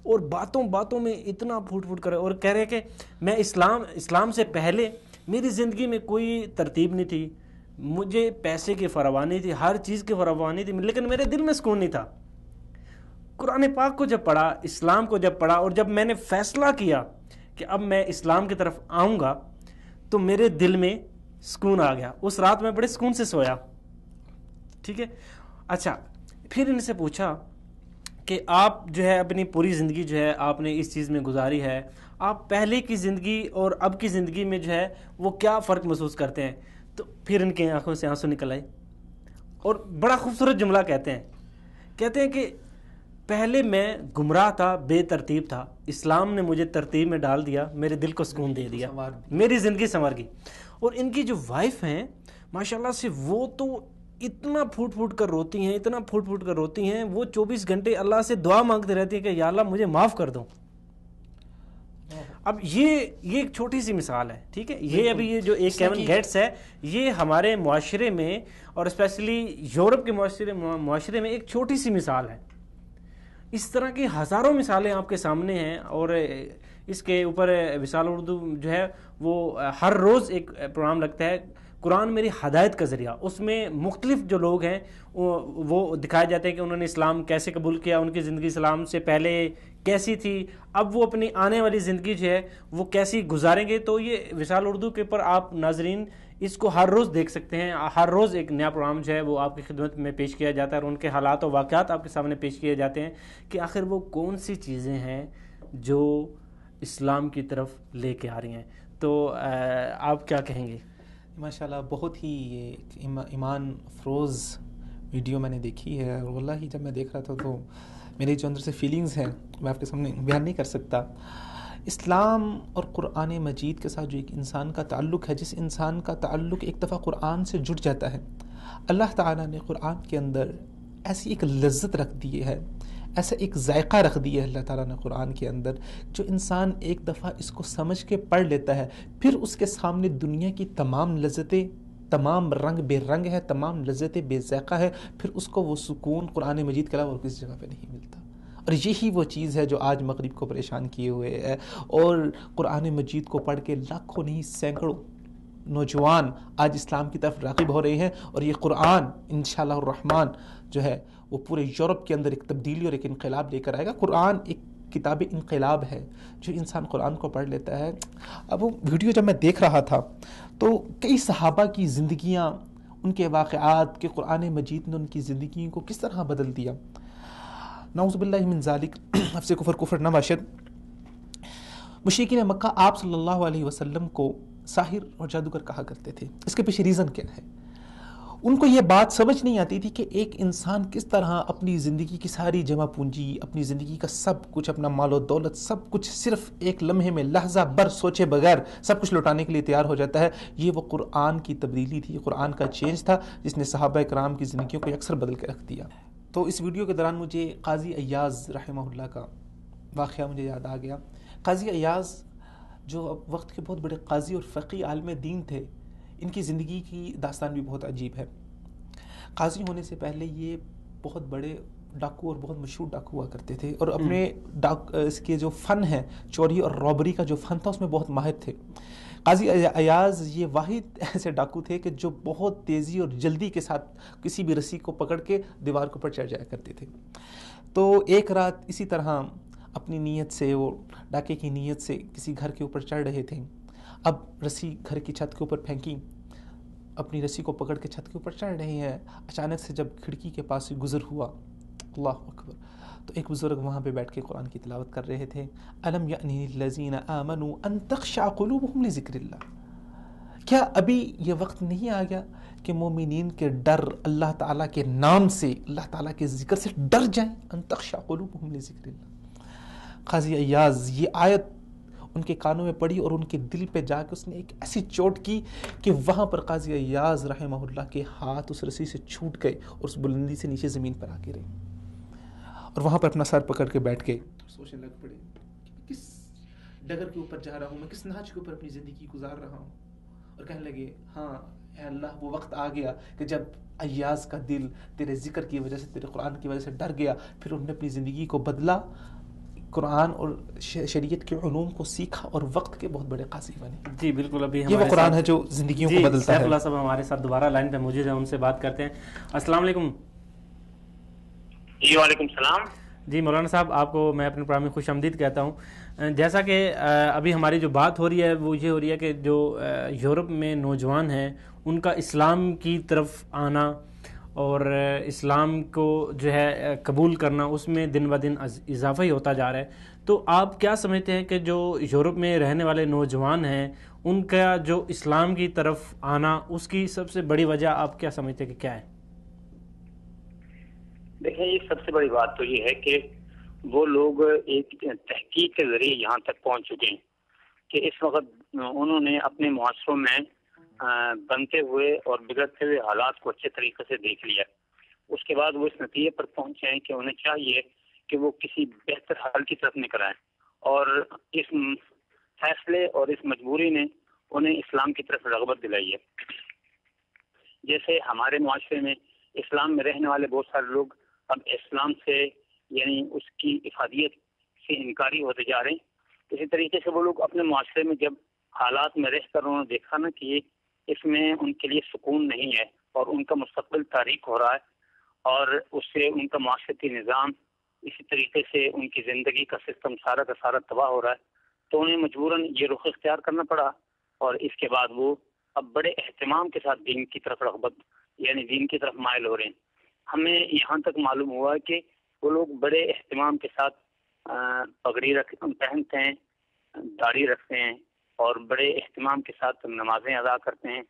Speaker 1: اور باتوں میں اتنا پھوٹ کر اور کہہ رہے ہیں کہ میں اسلام سے پہلے میری زندگی میں کوئی ترتیب نہیں تھی, مجھے پیسے کی فراوانی تھی, ہر چیز کی فراوانی تھی, لیکن میرے دل میں سکون نہیں تھا. قرآن پاک کو جب پڑھا, اسلام کو جب پڑھا اور جب میں نے فیصلہ کیا کہ اب میں اسلام کی طرف آؤں گا تو میرے دل میں سکون آ گیا. اس رات میں بڑے سکون سے سویا. ٹھیک ہے. اچھا پھر ان سے پوچھا کہ آپ جو ہے اپنی پوری زندگی جو ہے آپ نے اس چیز میں گزاری ہے, آپ پہلے کی زندگی اور اب کی زندگی میں جو ہے وہ کیا فرق محسوس کرتے ہیں. تو پھر ان کی آنکھوں سے آنسو نکل آئے اور بڑا خوبصورت جملہ کہتے ہیں کہ پہلے میں گمراہ تھا, بے ترتیب تھا, اسلام نے مجھے ترتیب میں ڈال دیا, میرے دل کو سکون دے دیا, میری زندگی سنور گئی. اور ان کی جو وائف ہیں ماشاءاللہ سے وہ تو اتنا پھوٹ کر روتی ہیں, وہ 24 گھنٹے اللہ سے دعا مانگتے رہتی ہیں کہ یا اللہ مجھے معاف کر دو. اب یہ ایک چھوٹی سی مثال ہے, ٹھیک ہے. یہ ابھی یہ جو ایک کیون گیٹس ہے یہ ہمارے معاشرے میں اور اسپیشلی یورپ کے معاشرے میں ایک چھوٹی سی مثال ہے. اس طرح کی ہزاروں مثالیں آپ کے سامنے ہیں اور اس کے اوپر وصال اردو جو ہے وہ ہر روز ایک پروگرام لگتا ہے, قرآن میری ہدایت کا ذریعہ. اس میں مختلف جو لوگ ہیں وہ دکھائے جاتے ہیں کہ انہوں نے اسلام کیسے قبول کیا, ان کی زندگی اسلام سے پہلے کیسی تھی, اب وہ اپنی آنے والی زندگی جو ہے وہ کیسی گزاریں گے. تو یہ وصال اردو کے اوپر آپ ناظرین اس کو ہر روز دیکھ سکتے ہیں. ہر روز ایک نیا پروگرام جو ہے وہ آپ کی خدمت میں پیش کیا جاتا ہے اور ان کے حالات و واقعات آپ کے سامنے پیش کیے جاتے ہیں کہ آخر وہ کون سی چیزیں ہیں جو اسلام کی طرف لے کے آ رہی ہیں. تو آپ کیا کہیں گے؟
Speaker 2: ماشاءاللہ بہت ہی ایمان افروز ویڈیو میں نے دیکھی ہے، اور واللہ جب میں دیکھ رہا تھا تو میرے جو اندر سے فیلنگز ہیں میں آپ کے سامنے بیان نہیں کر سکتا. اسلام اور قرآن مجید کے ساتھ جو ایک انسان کا تعلق ہے، جس انسان کا تعلق ایک دفعہ قرآن سے جڑ جاتا ہے، اللہ تعالیٰ نے قرآن کے اندر ایسی ایک لذت رکھ دی ہے، ایسا ایک ذائقہ رکھ دیا ہے اللہ تعالیٰ نے قرآن کے اندر، جو انسان ایک دفعہ اس کو سمجھ کے پڑھ لیتا ہے، پھر اس کے سامنے دنیا کی تمام لذتیں، تمام رنگ بے رنگ ہے، تمام لذتیں بے ذائقہ ہے، پھر اس کو وہ سکون قرآن مجید کے علاوہ اور کسی جگہ پہ نہیں ملتا. اور یہی وہ چیز ہے جو آج مغرب کو پریشان کیے ہوئے ہے، اور قرآن مجید کو پڑھ کے لاکھوں نہیں سینکڑوں نوجوان آج اسلام کی طرف راغب ہو رہے ہیں. اور یہ قرآن انشاءاللہ الرحمن جو ہے وہ پورے یورپ کے اندر ایک تبدیلی اور ایک انقلاب لے کر آئے گا. قرآن ایک کتاب انقلاب ہے. جو انسان قرآن کو پڑھ لیتا ہے، اب وہ ویڈیو جب میں دیکھ رہا تھا تو کئی صحابہ کی زندگیاں، ان کے واقعات کہ قرآن مجید نے ان کی زندگیوں کو کس طرح بدل دیا. نعوذ باللہ من ذالک، نفس کفر نہ باشد. مشرکین مکہ آپ صلی اللہ علیہ وسلم کو ساحر اور جادوگر کہا کرتے تھے. اس کے پیچھے ریزن کیا ہے؟ ان کو یہ بات سمجھ نہیں آتی تھی کہ ایک انسان کس طرح اپنی زندگی کی ساری جمع پونجی، اپنی زندگی کا سب کچھ، اپنا مال و دولت، سب کچھ صرف ایک لمحے میں لحظہ بھر سوچے بغیر سب کچھ لوٹانے کے لیے تیار ہو جاتا ہے. یہ وہ قرآن کی تبدیلی تھی، قرآن کا چینج تھا جس نے صحابہ کرام کی زندگیوں کو اکثر بدل کے رکھ دیا. تو اس ویڈیو کے دوران مجھے قاضی ایاز رحمہ اللہ کا واقعہ مجھے یاد آ گیا. قاضی ایاز جو وقت کے بہت بڑے قاضی اور فقی عالم دین تھے، ان کی زندگی کی داستان بھی بہت عجیب ہے. قاضی ہونے سے پہلے یہ بہت بڑے ڈاکو اور بہت مشہور ڈاکو ہوا کرتے تھے، اور اپنے اس کے جو فن ہے، چوری اور رابری کا جو فن تھا، اس میں بہت ماہر تھے. قاضی ایاز یہ واحد ایسے ڈاکو تھے کہ جو بہت تیزی اور جلدی کے ساتھ کسی بھی رسی کو پکڑ کے دیوار کے اوپر چڑھ جایا کرتے تھے. تو ایک رات اسی طرح اپنی نیت سے، وہ ڈاکے کی نیت سے کسی گھر کے اوپر چڑھ رہے تھے. اب رسی گھر کی چھت کے اوپر پھینکی، اپنی رسی کو پکڑ کے چھت کے اوپر چڑھ رہے ہیں. اچانک سے جب کھڑکی کے پاس سے گزر ہوا، اللہ اکبر، تو ایک بزرگ وہاں پہ بیٹھ کے قرآن کی تلاوت کر رہے تھے. الم یأنی للذین آمنوا ان تخشع قلوبهم لذکر اللہ. کیا ابھی یہ وقت نہیں آ گیا کہ مومنین کے ڈر اللہ تعالیٰ کے نام سے، اللہ تعالیٰ کے ذکر سے ڈر جائیں؟ ان تخشع قلوبهم لذکر اللہ. قاضی ایاز یہ آیت ان کے کانوں میں پڑی اور ان کے دل پہ جا کے اس نے ایک ایسی چوٹ کی کہ وہاں پر قاضی ایاز رحمہ اللہ کے ہاتھ اس رسی سے چھوٹ گئے اور اس بلندی سے نیچے زمین پر آ کے رہے، اور وہاں پر اپنا سر پکڑ کے بیٹھ کے سوچنے لگ پڑے کہ کس ڈگر کے اوپر جا رہا ہوں میں، کس نہج کے اوپر اپنی زندگی گزار رہا ہوں. اور کہنے لگے ہاں اے اللہ، وہ وقت آ گیا کہ جب ایاز کا دل تیرے ذکر کی وجہ سے، تیرے قرآن کی وجہ سے ڈر گیا. پھر انہوں نے اپنی زندگی کو بدلا، قرآن اور شریعت کے علوم کو سیکھا اور وقت کے بہت بڑے قاضی بنے.
Speaker 1: جی بالکل. ابھی
Speaker 2: یہ وہ قرآن ہے جو زندگیوں کو بدلتا ہے.
Speaker 1: سیف اللہ صاحب ہمارے ساتھ دوبارہ لائن پہ موجود ہیں، ان سے بات کرتے ہیں. السلام علیکم.
Speaker 6: جی وعلیکم السلام.
Speaker 1: جی مولانا صاحب، آپ کو میں اپنے پروگرام میں خوش آمدید کہتا ہوں. جیسا کہ ابھی ہماری جو بات ہو رہی ہے وہ یہ ہو رہی ہے کہ جو یورپ میں نوجوان ہیں ان کا اسلام کی طرف آنا اور اسلام کو جو ہے قبول کرنا، اس میں دن بہ دن اضافہ ہی ہوتا جا رہا ہے. تو آپ کیا سمجھتے ہیں کہ جو یورپ میں رہنے والے نوجوان ہیں ان کا جو اسلام کی طرف آنا، اس کی سب سے بڑی وجہ آپ کیا سمجھتے ہیں کہ کیا ہے؟
Speaker 6: دیکھیں، یہ سب سے بڑی بات تو یہ ہے کہ وہ لوگ ایک تحقیق کے ذریعے یہاں تک پہنچ چکے ہیں کہ اس وقت انہوں نے اپنے معاشروں میں بنتے ہوئے اور بگڑتے ہوئے حالات کو اچھے طریقے سے دیکھ لیا. اس کے بعد وہ اس نتیجے پر پہنچے ہیں کہ انہیں چاہیے کہ وہ کسی بہتر حل کی طرف نکل آئیں، اور اس فیصلے اور اس مجبوری نے انہیں اسلام کی طرف رغبت دلائی ہے. جیسے ہمارے معاشرے میں اسلام میں رہنے والے بہت سارے لوگ اب اسلام سے یعنی اس کی افادیت سے انکاری ہوتے جا رہے ہیں، اسی طریقے سے وہ لوگ اپنے معاشرے میں جب حالات میں رہ کر انہوں نے دیکھا نا کہ اس میں ان کے لیے سکون نہیں ہے اور ان کا مستقبل تاریک ہو رہا ہے اور اس سے ان کا معاشرتی نظام، اسی طریقے سے ان کی زندگی کا سسٹم سارا کا سارا تباہ ہو رہا ہے، تو انہیں مجبوراً یہ رخ اختیار کرنا پڑا. اور اس کے بعد وہ اب بڑے اہتمام کے ساتھ دین کی طرف رغبت یعنی دین کی طرف مائل ہو رہے ہیں. ہمیں یہاں تک معلوم ہوا کہ وہ لوگ بڑے اہتمام کے ساتھ پگڑی پہنتے ہیں، داڑھی رکھتے ہیں اور بڑے اہتمام کے ساتھ نمازیں ادا کرتے ہیں.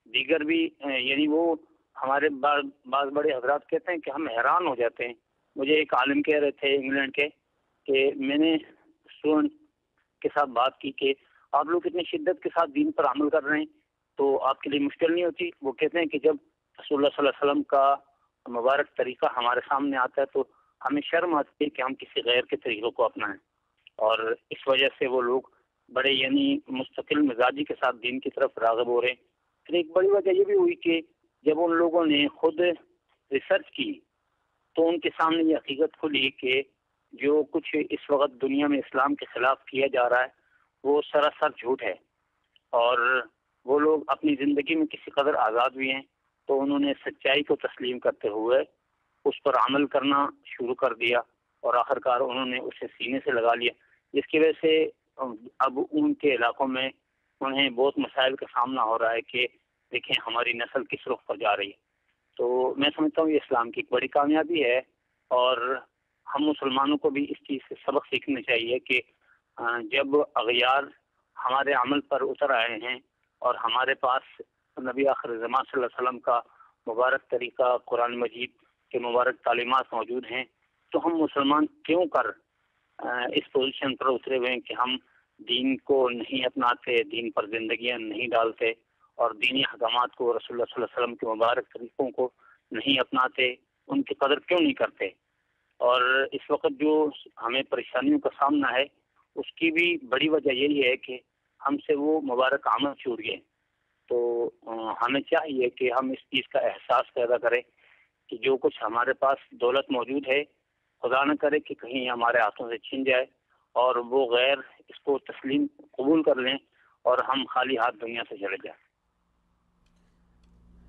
Speaker 6: دیگر بھی یعنی وہ ہمارے بعض بڑے حضرات کہتے ہیں کہ ہم حیران ہو جاتے ہیں. مجھے ایک عالم کہہ رہے تھے انگلینڈ کے کہ میں نے اسٹوڈنٹ کے ساتھ بات کی کہ آپ لوگ اتنی شدت کے ساتھ دین پر عمل کر رہے ہیں تو آپ کے لیے مشکل نہیں ہوتی؟ وہ کہتے ہیں کہ جب رسول اللہ صلی اللہ علیہ وسلم کا مبارک طریقہ ہمارے سامنے آتا ہے تو ہمیں شرم آتی ہے کہ ہم کسی غیر کے طریقوں کو اپنائیں، اور اس وجہ سے وہ لوگ بڑے یعنی مستقل مزاجی کے ساتھ دین کی طرف راغب ہو رہے ہیں. پھر ایک بڑی وجہ یہ بھی ہوئی کہ جب ان لوگوں نے خود ریسرچ کی تو ان کے سامنے یہ حقیقت کھلی کہ جو کچھ اس وقت دنیا میں اسلام کے خلاف کیا جا رہا ہے وہ سراسر جھوٹ ہے، اور وہ لوگ اپنی زندگی میں کسی قدر آزاد بھی ہیں تو انہوں نے سچائی کو تسلیم کرتے ہوئے اس پر عمل کرنا شروع کر دیا، اور آخر کار انہوں نے اسے سینے سے لگا لیا، جس کی وجہ سے اب ان کے علاقوں میں انہیں بہت مسائل کا سامنا ہو رہا ہے کہ دیکھیں ہماری نسل کس رخ پر جا رہی ہے. تو میں سمجھتا ہوں یہ اسلام کی ایک بڑی کامیابی ہے، اور ہم مسلمانوں کو بھی اس چیز سے سبق سیکھنا چاہیے کہ جب اغیار ہمارے عمل پر اتر آئے ہیں اور ہمارے پاس نبی آخر زمان صلی اللہ علیہ وسلم کا مبارک طریقہ قرآن مجید کے مبارک تعلیمات موجود ہیں، تو ہم مسلمان کیوں کر اس پوزیشن پر اترے ہوئے ہیں کہ ہم دین کو نہیں اپناتے، دین پر زندگیاں نہیں ڈالتے، اور دینی احکامات کو رسول اللہ صلی اللہ علیہ وسلم کے مبارک طریقوں کو نہیں اپناتے، ان کی قدر کیوں نہیں کرتے. اور اس وقت جو ہمیں پریشانیوں کا سامنا ہے اس کی بھی بڑی وجہ یہی ہے کہ ہم سے وہ مبارک عمل چھوٹ گئے. تو ہمیں چاہیے کہ ہم اس چیز کا احساس پیدا کریں کہ جو کچھ ہمارے پاس دولت موجود ہے خدا نہ کرے کہ کہیں ہمارے ہاتھوں سے چھن جائے اور وہ غیر اس کو تسلیم قبول کر لیں اور ہم خالی ہاتھ دنیا سے چلے جائیں.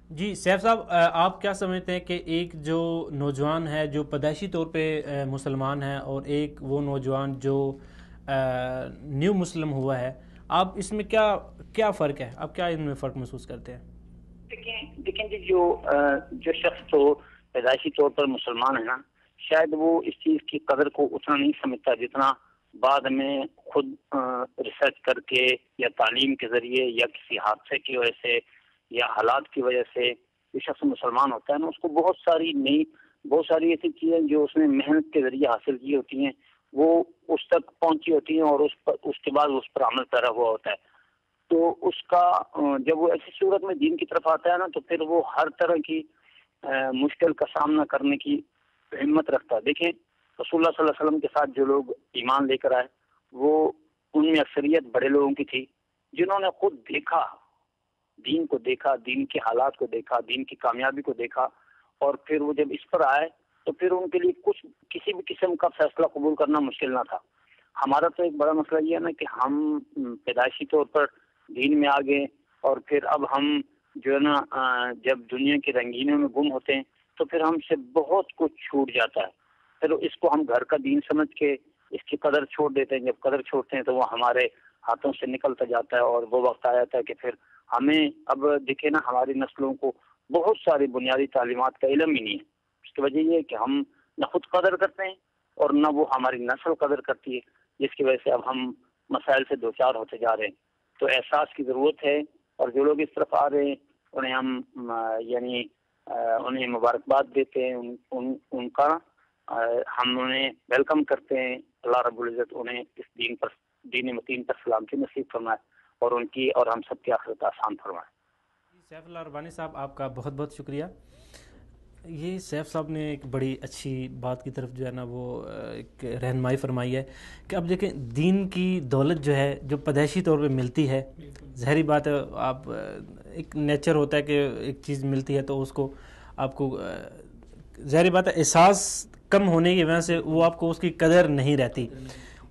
Speaker 1: جی سیف صاحب، آپ کیا سمجھتے ہیں کہ ایک جو نوجوان ہے جو پیدائشی طور پہ مسلمان ہے اور ایک وہ نوجوان جو نیو مسلم ہوا ہے، آپ اس میں کیا فرق ہے؟ آپ کیا ان میں فرق محسوس کرتے ہیں؟
Speaker 6: دیکھیں جی، جو شخص تو پیدائشی طور پر مسلمان ہے نا، شاید وہ اس چیز کی قدر کو اتنا نہیں سمجھتا جتنا بعد میں خود ریسرچ کر کے یا تعلیم کے ذریعے یا کسی حادثے کی وجہ سے یا حالات کی وجہ سے جو شخص مسلمان ہوتا ہے نا، اس کو بہت ساری ایسی چیزیں جو اس نے محنت کے ذریعے حاصل کی ہوتی ہیں وہ اس تک پہنچی ہوتی ہیں، اور اس کے بعد اس پر عمل پیرا ہوا ہوتا ہے. تو اس کا جب وہ ایسی صورت میں دین کی طرف آتا ہے نا تو پھر وہ ہر طرح کی مشکل کا سامنا کرنے کی ہمت رکھتا ہے. دیکھیں رسول اللہ صلی اللہ علیہ وسلم کے ساتھ جو لوگ ایمان لے کر آئے وہ ان میں اکثریت بڑے لوگوں کی تھی جنہوں نے خود دیکھا، دین کو دیکھا، دین کے حالات کو دیکھا، دین کی کامیابی کو دیکھا، اور پھر وہ جب اس پر آئے تو پھر ان کے لیے کسی بھی قسم کا فیصلہ قبول کرنا مشکل نہ تھا. ہمارا تو ایک بڑا مسئلہ یہ ہے نا کہ ہم پیدائشی طور پر دین میں آ گئے، اور پھر اب ہم جو ہے نا جب دنیا کے رنگینوں میں گم ہوتے ہیں تو پھر ہم سے بہت کچھ چھوٹ جاتا ہے. پھر اس کو ہم گھر کا دین سمجھ کے اس کی قدر چھوڑ دیتے ہیں. جب قدر چھوڑتے ہیں تو وہ ہمارے ہاتھوں سے نکلتا جاتا ہے، اور وہ وقت آ جاتا ہے کہ پھر ہمیں اب دیکھیں نا ہماری نسلوں کو بہت ساری بنیادی تعلیمات کا علم ہی نہیں ہے. اس کی وجہ یہ ہے کہ ہم نہ خود قدر کرتے ہیں اور نہ وہ ہماری نسل قدر کرتی ہے، جس کی وجہ سے اب ہم مسائل سے دوچار ہوتے جا رہے ہیں. تو احساس کی ضرورت ہے، اور جو لوگ اس طرف آ رہے ہیں انہیں ہم انہیں مبارکباد دیتے ہیں، ان کا ہم انہیں ویلکم کرتے ہیں. اللہ رب العزت انہیں اس دین متین پر سلامتی نصیب فرمائے اور ان کی اور ہم سب کی آخرت آسان فرمائے.
Speaker 1: سیف اللہ ربانی صاحب، آپ کا بہت بہت شکریہ. یہ سیف صاحب نے ایک بڑی اچھی بات کی طرف جو ہے نا وہ ایک رہنمائی فرمائی ہے کہ اب دیکھیں دین کی دولت جو ہے جو پیدائشی طور پہ ملتی ہے، ظاہری بات ہے آپ ایک نیچر ہوتا ہے کہ ایک چیز ملتی ہے تو اس کو آپ کو ظاہری بات ہے احساس کم ہونے کی وجہ سے وہ آپ کو اس کی قدر نہیں رہتی.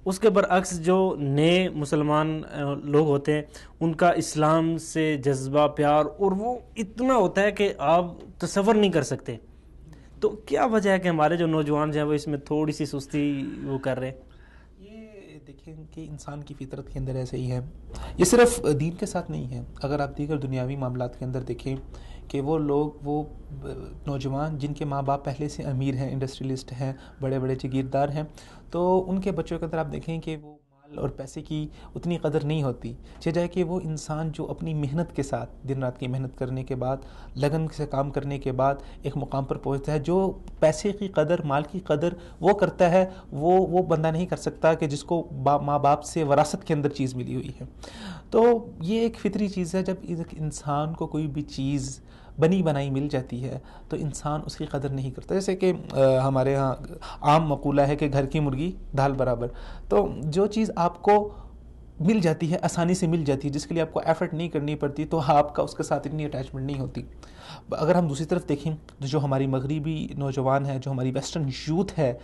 Speaker 1: اس کے برعکس جو نئے مسلمان لوگ ہوتے ہیں ان کا اسلام سے جذبہ، پیار اور وہ اتنا ہوتا ہے کہ آپ تصور نہیں کر سکتے. تو کیا وجہ ہے کہ ہمارے جو نوجوان جو ہیں وہ اس میں تھوڑی سی سستی وہ کر رہے ہیں؟
Speaker 2: یہ دیکھیں کہ انسان کی فطرت کے اندر ایسے ہی ہے. یہ صرف دین کے ساتھ نہیں ہے، اگر آپ دیگر دنیاوی معاملات کے اندر دیکھیں کہ وہ لوگ، وہ نوجوان جن کے ماں باپ پہلے سے امیر ہیں، انڈسٹریلسٹ ہیں، بڑے بڑے جگیردار ہیں، تو ان کے بچوں کے اندر آپ دیکھیں کہ وہ مال اور پیسے کی اتنی قدر نہیں ہوتی. جائے کہ وہ انسان جو اپنی محنت کے ساتھ دن رات کی محنت کرنے کے بعد لگن سے کام کرنے کے بعد ایک مقام پر پہنچتا ہے, جو پیسے کی قدر مال کی قدر وہ کرتا ہے, وہ بندہ نہیں کر سکتا کہ جس کو ماں باپ سے وراثت کے اندر چیز ملی ہوئی ہے. تو یہ ایک فطری چیز ہے, جب ایک انسان کو کوئی بھی چیز بنی بنائی مل جاتی ہے تو انسان اس کی قدر نہیں کرتا. جیسے کہ ہمارے ہاں عام مقولہ ہے کہ گھر کی مرغی دال برابر. تو جو چیز آپ کو مل جاتی ہے, آسانی سے مل جاتی ہے, جس کے لیے آپ کو ایفرٹ نہیں کرنی پڑتی, تو آپ کا اس کے ساتھ اتنی اٹیچمنٹ نہیں ہوتی. اگر ہم دوسری طرف دیکھیں تو جو ہماری مغربی نوجوان ہے, جو ہماری ویسٹرن یوتھ ہے,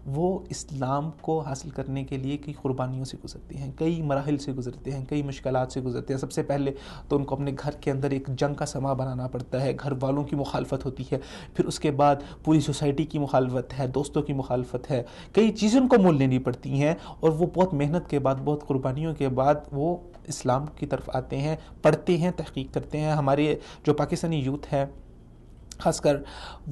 Speaker 2: وہ اسلام کو حاصل کرنے کے لیے کئی قربانیوں سے گزرتے ہیں, کئی مراحل سے گزرتے ہیں, کئی مشکلات سے گزرتے ہیں. سب سے پہلے تو ان کو اپنے گھر کے اندر ایک جنگ کا سما بنانا پڑتا ہے, گھر والوں کی مخالفت ہوتی ہے, پھر اس کے بعد پوری سوسائٹی کی مخالفت ہے, دوستوں کی مخالفت ہے, کئی چیزیں ان کو مول لینی پڑتی ہیں, اور وہ بہت محنت کے بعد, بہت قربانیوں کے بعد وہ اسلام کی طرف آتے ہیں, پڑھتے ہیں, تحقیق کرتے ہیں. ہمارے جو پاکستانی یوتھ ہے خاص کر,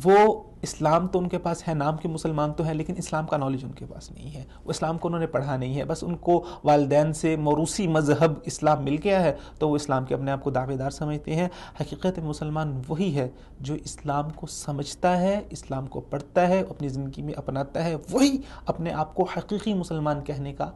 Speaker 2: وہ اسلام تو ان کے پاس ہے, نام کے مسلمان تو ہیں, لیکن اسلام کا نالج ان کے پاس نہیں ہے, وہ اسلام کو انہوں نے پڑھا نہیں ہے. بس ان کو والدین سے موروثی مذہب اسلام مل گیا ہے, تو وہ اسلام کے اپنے آپ کو دعوے دار سمجھتے ہیں. حقیقت مسلمان وہی ہے جو اسلام کو سمجھتا ہے, اسلام کو پڑھتا ہے, اپنی زندگی میں اپناتا ہے, وہی اپنے آپ کو حقیقی مسلمان کہنے کا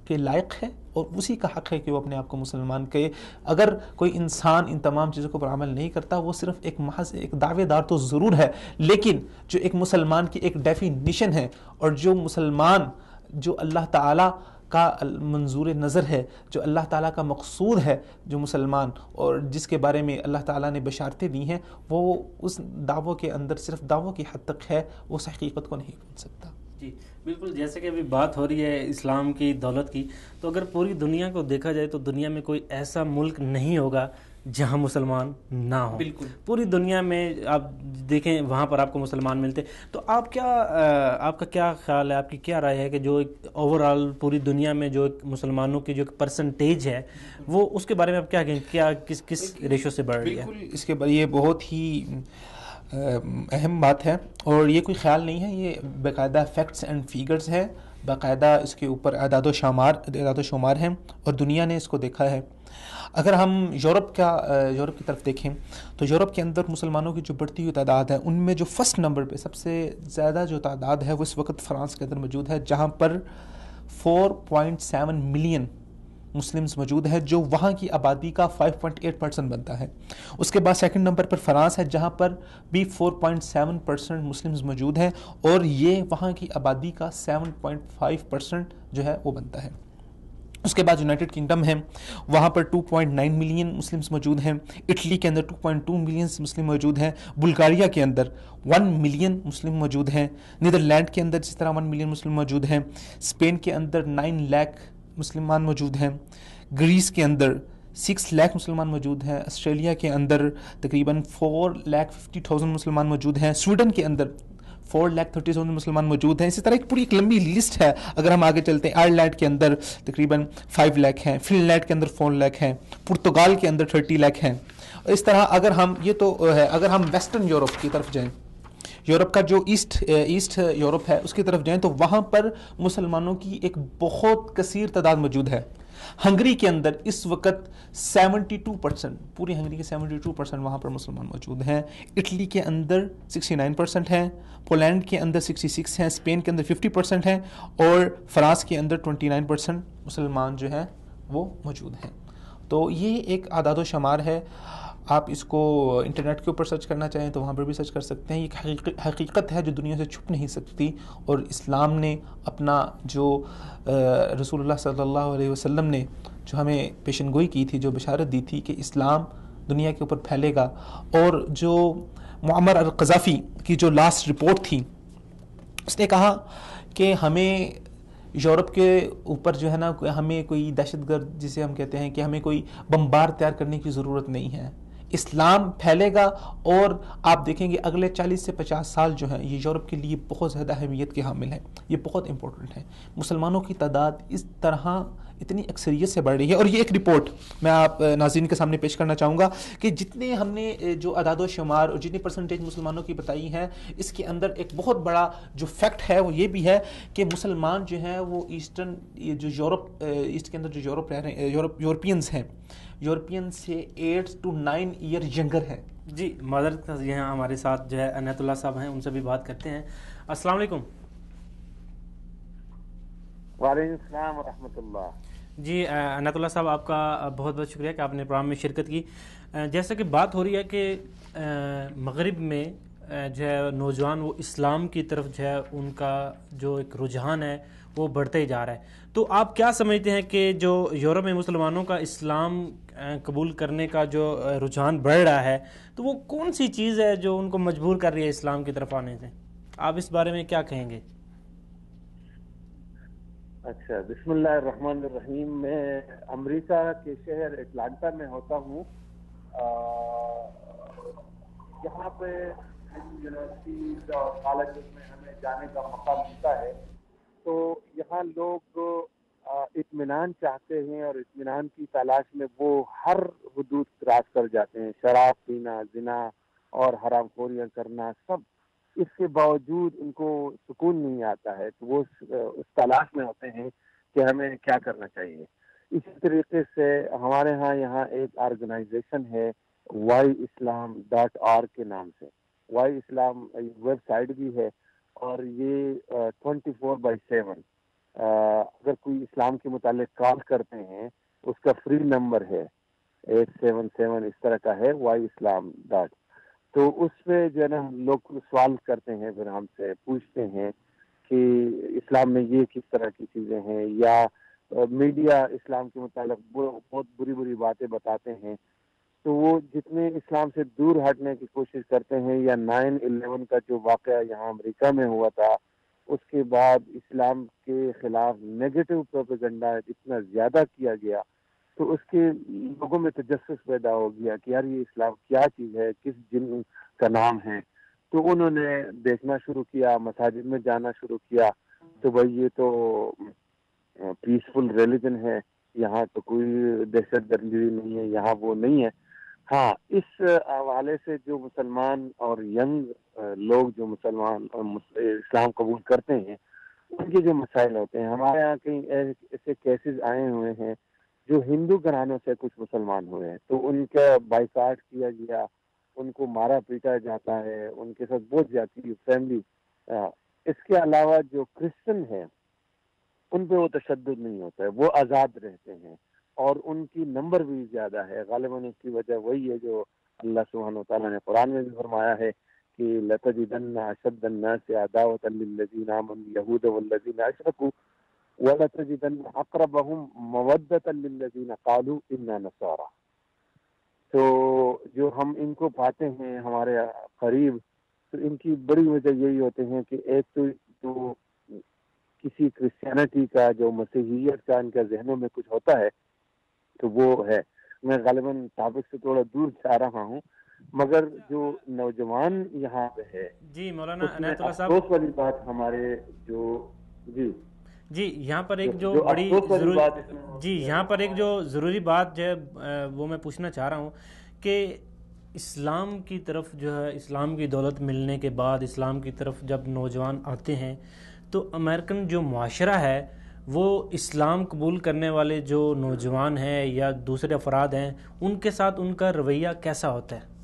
Speaker 2: کے لائق ہے, اور اسی کا حق ہے کہ وہ اپنے آپ کو مسلمان کہے. اگر کوئی انسان ان تمام چیزوں پر عمل نہیں کرتا, وہ صرف ایک محض ایک دعوے دار تو ضرور ہے, لیکن جو ایک مسلمان کی ایک ڈیفینیشن ہے, اور جو مسلمان جو اللہ تعالیٰ کا منظور نظر ہے, جو اللہ تعالیٰ کا مقصود ہے, جو مسلمان اور جس کے بارے میں اللہ تعالیٰ نے بشارتیں دی ہیں, وہ اس دعووں کے اندر صرف دعووں کی حد تک ہے, وہ اس حقیقت کو نہیں پہنچ سکتا.
Speaker 1: جی بالکل, جیسے کہ ابھی بات ہو رہی ہے اسلام کی دولت کی, تو اگر پوری دنیا کو دیکھا جائے تو دنیا میں کوئی ایسا ملک نہیں ہوگا جہاں مسلمان نہ ہوں.
Speaker 2: بالکل,
Speaker 1: پوری دنیا میں آپ دیکھیں وہاں پر آپ کو مسلمان ملتے. تو آپ کا کیا خیال ہے, آپ کی کیا رائے ہے کہ جو ایک اوور آل پوری دنیا میں جو ایک مسلمانوں کی جو ایک پرسنٹیج ہے, وہ اس کے بارے میں آپ کیا کہیں, کیا کس ریشو سے بڑھ رہی ہے؟
Speaker 2: بالکل, اس کے بارے یہ بہت ہی اہم بات ہے, اور یہ کوئی خیال نہیں ہے, یہ باقاعدہ فیکٹس اینڈ فیگرز ہے, باقاعدہ اس کے اوپر اعداد و شمار ہیں, اور دنیا نے اس کو دیکھا ہے. اگر ہم یورپ کی طرف دیکھیں تو یورپ کے اندر مسلمانوں کی جو بڑھتی ہوئی تعداد ہے, ان میں جو فرسٹ نمبر پہ سب سے زیادہ جو تعداد ہے وہ اس وقت فرانس کے اندر موجود ہے, جہاں پر 4.7 ملین مسلمز موجود ہے, جو وہاں کی آبادی کا 5.8% بنتا ہے. اس کے بعد سیکنڈ نمبر پر فرانس ہے, جہاں پر بھی 4.7% مسلمز موجود ہیں, اور یہ وہاں کی آبادی کا 7.5% جو ہے وہ بنتا ہے. اس کے بعد یونائٹڈ کنگڈم ہے, وہاں پر 2.9 ملین مسلمز موجود ہیں. اٹلی کے اندر 2.2 ملین مسلم موجود ہیں. بلغاریہ کے اندر 1 ملین مسلم موجود ہیں. نیدرلینڈ کے اندر جس طرح 1 ملین مسلم موجود ہیں. اسپین کے اندر 9 لاکھ مسلمان موجود ہیں. گریس کے اندر 6 لاکھ مسلمان موجود ہیں. آسٹریلیا کے اندر تقریباً 4,50,000 مسلمان موجود ہیں. سویڈن کے اندر 4,30,000 مسلمان موجود ہیں. اسی طرح ایک پوری ایک لمبی لسٹ ہے. اگر ہم آگے چلتے ہیں, آئرلینڈ کے اندر تقریباً 5 لاکھ ہیں. فن لینڈ کے اندر 4 لاکھ ہیں. پرتگال کے اندر 30 لاکھ ہیں. اس طرح اگر ہم یہ تو ہے, اگر ہم ویسٹرن یورپ کی طرف جائیں, یورپ کا جو ایسٹ یورپ ہے اس کی طرف جائیں, تو وہاں پر مسلمانوں کی ایک بہت کثیر تعداد موجود ہے. ہنگری کے اندر اس وقت 72%, پوری ہنگری کے 72% وہاں پر مسلمان موجود ہیں. اٹلی کے اندر 69% ہیں. پولینڈ کے اندر 66 ہیں. اسپین کے اندر 50% ہیں, اور فرانس کے اندر 29% مسلمان جو ہیں وہ موجود ہیں. تو یہ ایک اعداد و شمار ہے. آپ اس کو انٹرنیٹ کے اوپر سرچ کرنا چاہیں تو وہاں پر بھی سرچ کر سکتے ہیں. یہ ایک حقیقت ہے جو دنیا سے چھپ نہیں سکتی, اور اسلام نے اپنا جو رسول اللہ صلی اللہ علیہ وسلم نے جو ہمیں پیشن گوئی کی تھی, جو بشارت دی تھی کہ اسلام دنیا کے اوپر پھیلے گا, اور جو معمر القذافی کی جو لاسٹ رپورٹ تھی, اس نے کہا کہ ہمیں یورپ کے اوپر جو ہے نا, ہمیں کوئی دہشت گرد جسے ہم کہتے ہیں کہ ہمیں کوئی بمبار تیار کرنے کی ضرورت نہیں ہے. اسلام پھیلے گا, اور آپ دیکھیں گے اگلے 40 سے 50 سال جو ہیں یہ یورپ کے لیے بہت زیادہ اہمیت کے حامل ہیں. یہ بہت امپورٹنٹ ہے. مسلمانوں کی تعداد اس طرح اتنی اکثریت سے بڑھ رہی ہے. اور یہ ایک رپورٹ میں آپ ناظرین کے سامنے پیش کرنا چاہوں گا کہ جتنے ہم نے جو اعداد و شمار اور جتنی پرسنٹیج مسلمانوں کی بتائی ہیں، اس کے اندر ایک بہت بڑا جو فیکٹ ہے وہ یہ بھی ہے کہ مسلمان جو ہیں وہ ایسٹرن جو یورپ ایسٹ کے اندر جو یورپ رہ رہے ہیں، یورپینز ہیں، یورپین سے 8 to 9 ایئر ینگر ہے.
Speaker 1: جی معذرت، یہاں ہمارے ساتھ جو ہے عنایت اللہ صاحب ہیں، ان سے بھی بات کرتے ہیں. السلام علیکم.
Speaker 5: وعلیکم السلام ورحمۃ اللہ.
Speaker 1: جی عنایت اللہ صاحب، آپ کا بہت بہت شکریہ کہ آپ نے پروگرام میں شرکت کی. جیسا کہ بات ہو رہی ہے کہ مغرب میں جو ہے نوجوان وہ اسلام کی طرف جو ہے ان کا جو ایک رجحان ہے وہ بڑھتے ہی جا رہا ہے، تو آپ کیا سمجھتے ہیں کہ جو یورپ میں مسلمانوں کا اسلام قبول کرنے کا جو رجحان بڑھ رہا ہے، تو وہ کون سی چیز ہے جو ان کو مجبور کر رہی ہے اسلام کی طرف آنے سے؟ آپ اس بارے میں کیا کہیں گے؟
Speaker 5: اچھا، بسم اللہ الرحمن الرحیم. میں امریکہ کے شہر اٹلانٹا میں ہوتا ہوں. یہاں پہ یونیورسٹیز اور کالجز میں ہمیں جانے کا موقع ملتا ہے، تو یہاں لوگ اطمینان چاہتے ہیں اور اطمینان کی تلاش میں وہ ہر حدود کراس کر جاتے ہیں. شراب پینا، زنا اور حرام خوریاں کرنا، سب اس کے باوجود ان کو سکون نہیں آتا ہے، تو وہ اس تلاش میں ہوتے ہیں کہ ہمیں کیا کرنا چاہیے. اسی طریقے سے ہمارے یہاں ایک آرگنائزیشن ہے WhyIslam.org کے نام سے. WhyIslam ویب سائٹ بھی ہے، اور یہ 24/7 اگر کوئی اسلام کے متعلق کال کرتے ہیں، اس کا فری نمبر ہے 877 اس طرح کا ہے WhyIslam. تو اس پہ جو ہے نا لوگ سوال کرتے ہیں، پھر ہم سے پوچھتے ہیں کہ اسلام میں یہ کس طرح کی چیزیں ہیں، یا میڈیا اسلام کے متعلق بہت بری بری باتیں بتاتے ہیں. تو وہ جتنے اسلام سے دور ہٹنے کی کوشش کرتے ہیں، یا 9/11 کا جو واقعہ یہاں امریکہ میں ہوا تھا، اس کے بعد اسلام کے خلاف نیگیٹو پروپیگنڈا اتنا زیادہ کیا گیا، تو اس کے لوگوں میں تجسس پیدا ہو گیا کہ یار یہ اسلام کیا چیز ہے، کس جن کا نام ہے. تو انہوں نے دیکھنا شروع کیا، مساجد میں جانا شروع کیا. تو بھائی یہ تو پیسفل ریلیجن ہے، یہاں تو کوئی دہشت گردی نہیں ہے، یہاں وہ نہیں ہے. ہاں، اس حوالے سے جو مسلمان اور ینگ لوگ جو مسلمان اسلام قبول کرتے ہیں، ان کے جو مسائل ہوتے ہیں، ہمارے یہاں کئی ایسے کیسز آئے ہوئے ہیں جو ہندو گھرانوں سے کچھ مسلمان ہوئے ہیں، تو ان کا بائیکاٹ کیا گیا، ان کو مارا پیٹا جاتا ہے، ان کے ساتھ بہت زیادتی فیملی. اس کے علاوہ جو کرسچن ہیں ان پہ وہ تشدد نہیں ہوتا ہے، وہ آزاد رہتے ہیں، اور ان کی نمبر بھی زیادہ ہے. غالباً اس کی وجہ وہی ہے جو اللہ سبحانہ وتعالیٰ نے قرآن میں بھی فرمایا ہے کہ لَتَجِدَنَّ أَشَدَّ النَّاسِ عَدَاوَةً لِلَّذِينَ آمَنُوا الْيَهُودَ وَالَّذِينَ أَشْرَكُوا وَلَتَجِدَنَّ أَقْرَبَهُمْ مَوَدَّةً لِلَّذِينَ قَالُوا إِنَّا نَصَارَىٰ. تو جو ہم ان کو پاتے ہیں ہمارے قریب، تو ان کی بڑی وجہ یہی ہوتے ہیں کہ ایک تو جو کسی کرسچینٹی کا، جو مسیحیت کا ان کا ذہنوں میں کچھ ہوتا ہے، تو وہ ہے. میں غالباً ٹاپک سے تھوڑا دور جا رہا ہوں، مگر جو نوجوان یہاں پہ ہے،
Speaker 1: جی مولانا
Speaker 5: اس میں
Speaker 1: عنایت اللہ صاحب،
Speaker 5: افسوس والی بات ہمارے جو
Speaker 1: جی یہاں پر ایک جو بڑی یہاں پر ایک جو ضروری بات جو ہے وہ میں پوچھنا چاہ رہا ہوں کہ اسلام کی طرف جو ہے، اسلام کی دولت ملنے کے بعد اسلام کی طرف جب نوجوان آتے ہیں، تو امریکن جو معاشرہ ہے وہ اسلام قبول کرنے والے جو نوجوان ہیں یا دوسرے افراد ہیں، ان کے ساتھ ان کا رویہ کیسا ہوتا ہے؟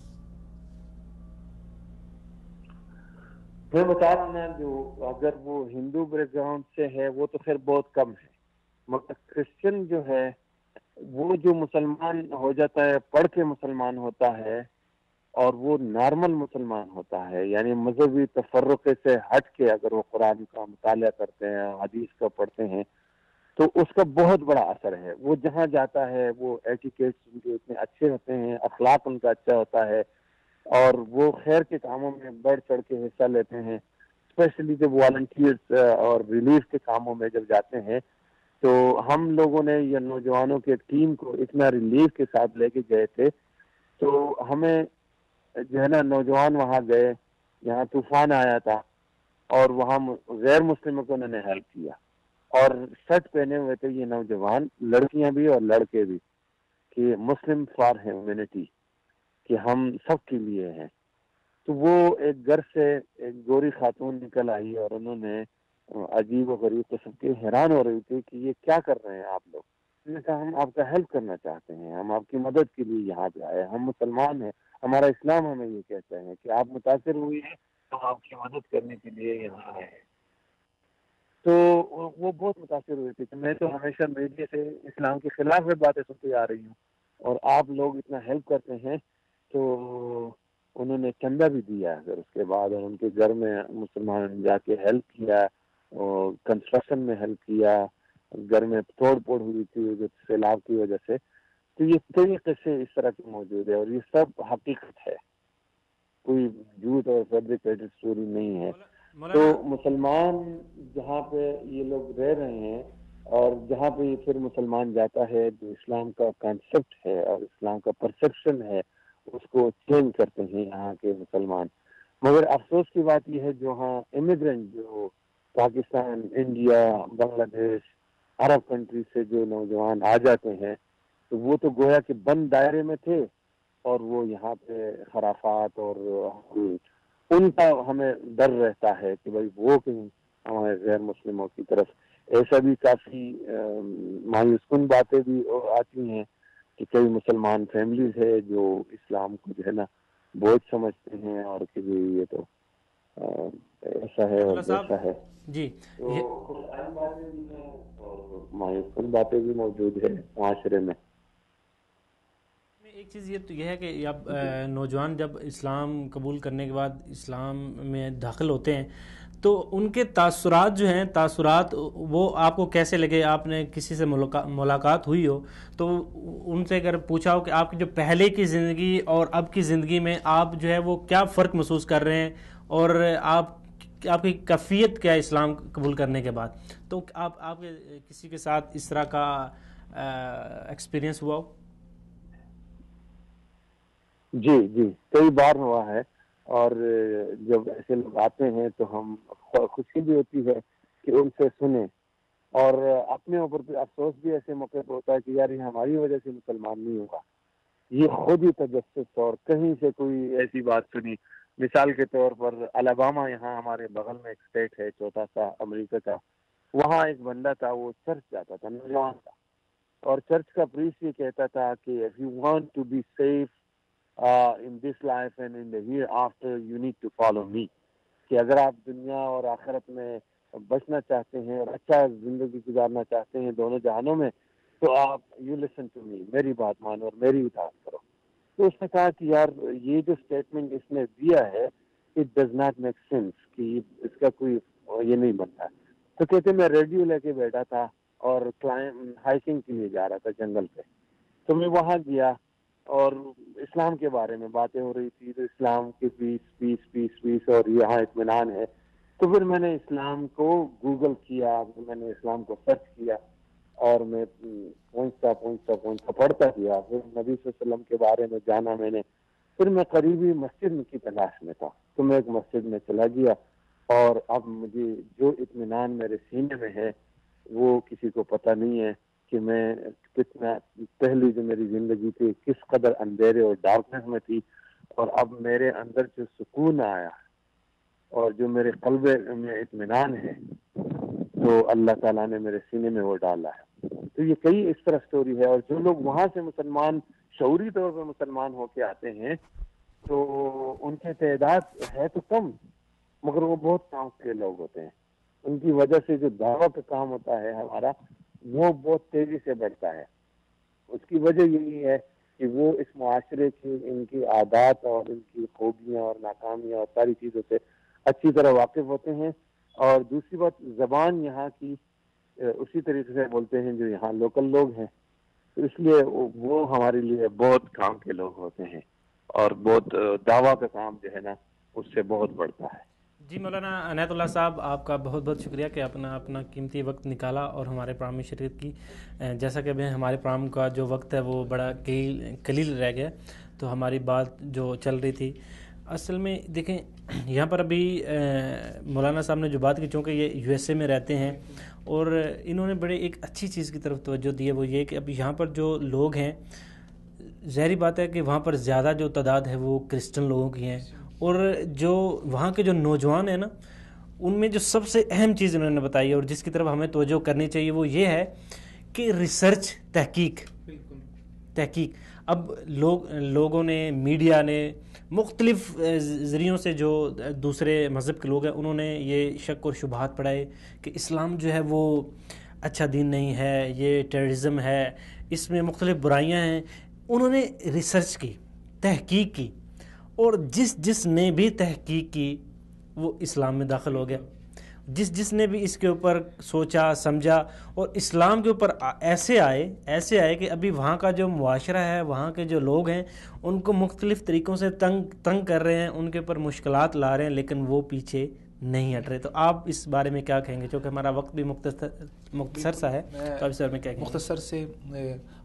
Speaker 5: میں بتا رہا ہوں نا، جو اگر وہ ہندو بیک گراؤنڈ سے ہے وہ تو پھر بہت کم ہے، مگر کرسچن جو ہے وہ جو مسلمان ہو جاتا ہے، پڑھ کے مسلمان ہوتا ہے، اور وہ نارمل مسلمان ہوتا ہے، یعنی مذہبی تفرقے سے ہٹ کے اگر وہ قرآن کا مطالعہ کرتے ہیں، حدیث کا پڑھتے ہیں، تو اس کا بہت بڑا اثر ہے. وہ جہاں جاتا ہے وہ ایٹیکیٹس ان کے اتنے اچھے ہوتے ہیں، اخلاق ان کا اچھا ہوتا ہے، اور وہ خیر کے کاموں میں بڑھ چڑھ کے حصہ لیتے ہیں. اسپیشلی جب والنٹیئرس اور ریلیف کے کاموں میں جب جاتے ہیں، تو ہم لوگوں نے یا نوجوانوں کے ٹیم کو اتنا ریلیف کے ساتھ لے کے گئے تھے. تو ہمیں جو ہے نا نوجوان وہاں گئے، یہاں طوفان آیا تھا، اور وہاں غیر مسلموں کو انہوں نے ہیلپ کیا، اور شرٹ پہنے ہوئے تھے یہ نوجوان، لڑکیاں بھی اور لڑکے بھی، کہ مسلم فار ہیومینٹی، کہ ہم سب کے لیے ہیں. تو وہ ایک گھر سے ایک گوری خاتون نکل آئی اور انہوں نے عجیب و غریب قسم کے، حیران ہو رہی تھی کہ یہ کیا کر رہے ہیں آپ لوگ. انہوں نے کہا ہم آپ کا ہیلپ کرنا چاہتے ہیں، ہم آپ کی مدد کے لیے یہاں پہ آئے، ہم مسلمان ہیں، ہمارا اسلام ہمیں یہ کہتا ہے کہ آپ متاثر ہوئی ہیں تو آپ کی مدد کرنے کے لیے یہاں آئے ہیں. تو وہ بہت متاثر ہوئے تھے کہ میں تو ہمیشہ میڈیا سے اسلام کے خلاف باتیں سنتی آ رہی ہوں اور آپ لوگ اتنا ہیلپ کرتے ہیں. تو انہوں نے چندہ بھی دیا پھر اس کے بعد، اور ان کے گھر میں مسلمان جا کے ہیلپ کیا، اور کنسٹرکشن میں ہیلپ کیا، گھر میں توڑ پھوڑ ہوئی تھی سیلاب کی وجہ سے. تو یہ کئی قصے اس طرح کے موجود ہے اور یہ سب حقیقت ہے، کوئی جھوٹ اور فیبریکیٹڈ اسٹوری نہیں ہے. تو مسلمان جہاں پہ یہ لوگ رہ رہے ہیں اور جہاں پہ یہ پھر مسلمان جاتا ہے، جو اسلام کا کانسیپٹ ہے اور اسلام کا پرسیپشن ہے اس کو چینج کرتے ہیں یہاں کے مسلمان. مگر افسوس کی بات یہ ہے جو ہاں امیگرینٹ جو پاکستان، انڈیا، بنگلہ دیش، عرب کنٹری سے جو نوجوان آ جاتے ہیں تو وہ تو گویا کہ بند دائرے میں تھے، اور وہ یہاں پہ خرافات اور ان کا ہمیں ڈر رہتا ہے کہ بھائی وہ کہیں ہمارے غیر مسلموں کی طرف. ایسا بھی کافی مایوس کن باتیں بھی آتی ہیں کہ کئی مسلمان فیملیز ہے جو اسلام کو جو ہے نا بوجھ سمجھتے ہیں اور کہ یہ تو ایسا ہے اور ایسا ہے.
Speaker 1: جی
Speaker 5: تو اہم باتیں بھی ہیں اور مایوس کن باتیں بھی موجود ہے معاشرے میں.
Speaker 1: ایک چیز یہ ہے کہ اب نوجوان جب اسلام قبول کرنے کے بعد اسلام میں داخل ہوتے ہیں تو ان کے تاثرات جو ہیں، تاثرات وہ آپ کو کیسے لگے؟ آپ نے کسی سے ملاقات ہوئی ہو تو ان سے اگر پوچھا ہو کہ آپ کی جو پہلے کی زندگی اور اب کی زندگی میں آپ جو ہے وہ کیا فرق محسوس کر رہے ہیں، اور آپ کی کیفیت کیا ہے اسلام قبول کرنے کے بعد، تو آپ کسی کے ساتھ اس طرح کا ایکسپیرینس ہوا ہو؟
Speaker 5: جی جی کئی بار ہوا ہے، اور جب ایسے لوگ آتے ہیں تو ہم خوشی بھی ہوتی ہے کہ ان سے سنیں، اور اپنے اوپر بھی افسوس بھی ایسے موقع پہ ہوتا ہے کہ یار یہ ہماری وجہ سے مسلمان نہیں ہوگا. یہ خود ہی تجسس اور کہیں سے کوئی ایسی بات سنی. مثال کے طور پر الاباما، یہاں ہمارے بغل میں ایک اسٹیٹ ہے چھوٹا سا امریکہ کا، وہاں ایک بندہ تھا، وہ چرچ جاتا تھا، نوجوان تھا، اور چرچ کا پریسٹ یہ کہتا تھا کہ if you want to be safe in this life and in the hereafter you need to follow me. کہ اگر آپ دنیا اور آخرت میں بچنا چاہتے ہیں اور اچھا زندگی گزارنا چاہتے ہیں دونوں جہانوں میں، تو آپ you listen to me، میری بات مانو اور میری اطاعت کرو. تو اس نے کہا کہ یار یہ جو اسٹیٹمنٹ اس نے دیا ہے it does not make sense، کہ اس کا کوئی یہ نہیں بنتا. تو کہتے میں ریڈیو لے کے بیٹھا تھا اور ہائیکنگ کے لیے جا رہا تھا جنگل پہ، تو میں وہاں گیا اور اسلام کے بارے میں باتیں ہو رہی تھی، تو اسلام کی پیس اور یہاں اطمینان ہے. تو پھر میں نے اسلام کو گوگل کیا، میں نے اسلام کو سرچ کیا اور میں پہنچتا پڑھتا گیا. پھر نبی صلی اللہ علیہ وسلم کے بارے میں جانا میں نے. پھر میں قریبی مسجد کی تلاش میں تھا تو میں ایک مسجد میں چلا گیا، اور اب مجھے جو اطمینان میرے سینے میں ہے وہ کسی کو پتہ نہیں ہے کہ میں کتنا پہلی جو میری زندگی تھی کس قدر اندھیرے اور ڈارکنس میں تھی، اور اب میرے اندر جو سکون آیا اور جو میرے قلب میں اطمینان ہے تو اللہ تعالیٰ نے میرے سینے میں وہ ڈالا ہے. تو یہ کئی اس طرح سٹوری ہے. اور جو لوگ وہاں سے مسلمان شعوری طور پر مسلمان ہو کے آتے ہیں تو ان کی تعداد ہے تو کم، مگر وہ بہت کام کے لوگ ہوتے ہیں. ان کی وجہ سے جو دعوت کا کام ہوتا ہے ہمارا وہ بہت تیزی سے بڑھتا ہے. اس کی وجہ یہی ہے کہ وہ اس معاشرے کی ان کی عادات اور ان کی خوبیاں اور ناکامیاں اور ساری چیزوں سے اچھی طرح واقف ہوتے ہیں. اور دوسری بات زبان یہاں کی اسی طریقے سے بولتے ہیں جو یہاں لوکل لوگ ہیں، اس لیے وہ ہمارے لیے بہت کام کے لوگ ہوتے ہیں اور بہت دعویٰ کا کام جو ہے نا اس سے بہت بڑھتا ہے.
Speaker 1: جی مولانا عنایت اللہ صاحب، آپ کا بہت بہت شکریہ کہ اپنا قیمتی وقت نکالا اور ہمارے پروگرام میں شرکت کی. جیسا کہ ابھی ہمارے پروگرام کا جو وقت ہے وہ بڑا قلیل رہ گیا، تو ہماری بات جو چل رہی تھی اصل میں دیکھیں یہاں پر ابھی مولانا صاحب نے جو بات کی، چونکہ یہ یو ایس اے میں رہتے ہیں اور انہوں نے بڑے ایک اچھی چیز کی طرف توجہ دی ہے، وہ یہ کہ اب یہاں پر جو لوگ ہیں، ظاہری بات ہے کہ وہاں پر زیادہ جو تعداد ہے وہ کرسچن لوگوں کی ہیں، اور جو وہاں کے جو نوجوان ہیں نا، ان میں جو سب سے اہم چیز انہوں نے بتائی ہے اور جس کی طرف ہمیں توجہ کرنی چاہیے وہ یہ ہے کہ ریسرچ، تحقیق. اب لوگوں نے، میڈیا نے، مختلف ذریعوں سے جو دوسرے مذہب کے لوگ ہیں انہوں نے یہ شک اور شبہات پڑھائے کہ اسلام جو ہے وہ اچھا دین نہیں ہے، یہ ٹیررزم ہے، اس میں مختلف برائیاں ہیں. انہوں نے ریسرچ کی، تحقیق کی، اور جس نے بھی تحقیق کی وہ اسلام میں داخل ہو گیا. جس نے بھی اس کے اوپر سوچا سمجھا اور اسلام کے اوپر ایسے آئے کہ ابھی وہاں کا جو معاشرہ ہے، وہاں کے جو لوگ ہیں، ان کو مختلف طریقوں سے تنگ کر رہے ہیں، ان کے اوپر مشکلات لا رہے ہیں، لیکن وہ پیچھے نہیں ہٹ رہے. تو آپ اس بارے میں کیا کہیں گے؟ چونکہ ہمارا وقت بھی مختصر سا ہے، تو اس بارے میں کیا کہیں گے؟
Speaker 2: مختصر سے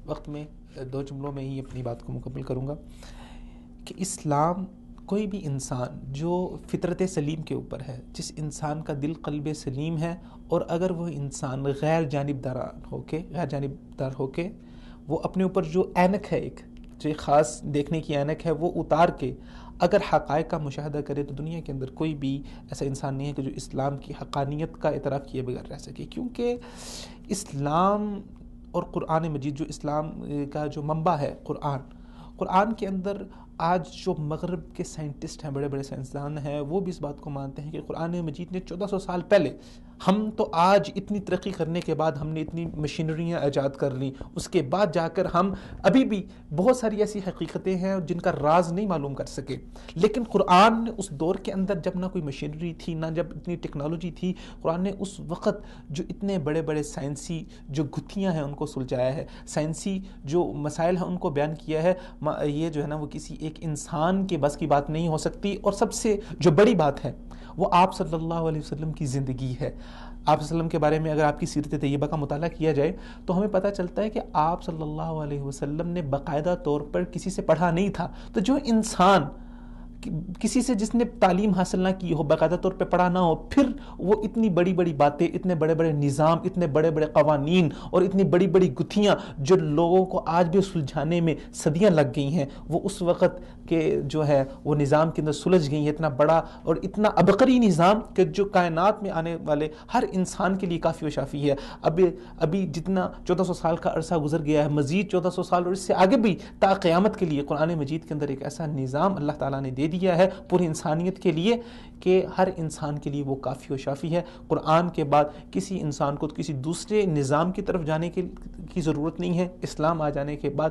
Speaker 2: وقت میں 2 جملوں میں ہی اپنی بات کو مکمل کروں گا کہ اسلام کوئی بھی انسان جو فطرت سلیم کے اوپر ہے، جس انسان کا دل قلب سلیم ہے، اور اگر وہ انسان غیر جانبدار ہو کے وہ اپنے اوپر جو اینک ہے، جو خاص دیکھنے کی اینک ہے، وہ اتار کے اگر حقائق کا مشاہدہ کرے، تو دنیا کے اندر کوئی بھی ایسا انسان نہیں ہے کہ جو اسلام کی حقانیت کا اعتراف کیے بغیر رہ سکے. کیونکہ اسلام اور قرآن مجید، جو اسلام کا جو منبع ہے قرآن کے اندر، آج جو مغرب کے سائنٹسٹ ہیں، بڑے بڑے سائنسدان ہیں، وہ بھی اس بات کو مانتے ہیں کہ قرآن مجید نے 1400 سال پہلے، ہم تو آج اتنی ترقی کرنے کے بعد، ہم نے اتنی مشینریاں ایجاد کر لیں، اس کے بعد جا کر ہم ابھی بھی بہت ساری ایسی حقیقتیں ہیں جن کا راز نہیں معلوم کر سکے. لیکن قرآن نے اس دور کے اندر، جب نہ کوئی مشینری تھی، نہ جب اتنی ٹیکنالوجی تھی، قرآن نے اس وقت جو اتنے بڑے بڑے سائنسی جو گتھیاں ہیں ان کو سلجھایا ہے، سائنسی جو مسائل ہیں ان کو بیان کیا ہے. یہ جو ہے نا وہ کسی ایک انسان کے بس کی بات نہیں ہو سکتی. اور سب سے جو بڑی بات ہے وہ آپ صلی اللہ علیہ وسلم کی زندگی ہے. آپ صلی اللہ علیہ وسلم کے بارے میں اگر آپ کی سیرت طیبہ کا مطالعہ کیا جائے تو ہمیں پتہ چلتا ہے کہ آپ صلی اللہ علیہ وسلم نے باقاعدہ طور پر کسی سے پڑھا نہیں تھا. تو جو انسان کسی سے، جس نے تعلیم حاصل نہ کی ہو، باقاعدہ طور پہ پڑھا نہ ہو، پھر وہ اتنی بڑی بڑی باتیں، اتنے بڑے بڑے نظام، اتنے بڑے بڑے قوانین اور اتنی بڑی بڑی گتھیاں جو لوگوں کو آج بھی سلجھانے میں صدیاں لگ گئی ہیں، وہ اس وقت کے جو ہے وہ نظام کے اندر سلجھ گئی ہیں. اتنا بڑا اور اتنا عبقری نظام کہ جو کائنات میں آنے والے ہر انسان کے لیے کافی و شافی ہے. ابھی جتنا 1400 سال کا عرصہ گزر گیا ہے، مزید 1400 سال اور اس سے آگے بھی تا قیامت کے لیے قرآن مجید کے اندر ایک ایسا نظام اللہ تعالیٰ نے دے دیا ہے پوری انسانیت کے لیے کہ ہر انسان کے لیے وہ کافی و شافی ہے. قرآن کے بعد کسی انسان کو کسی دوسرے نظام کی طرف جانے کی ضرورت نہیں ہے. اسلام آ جانے کے بعد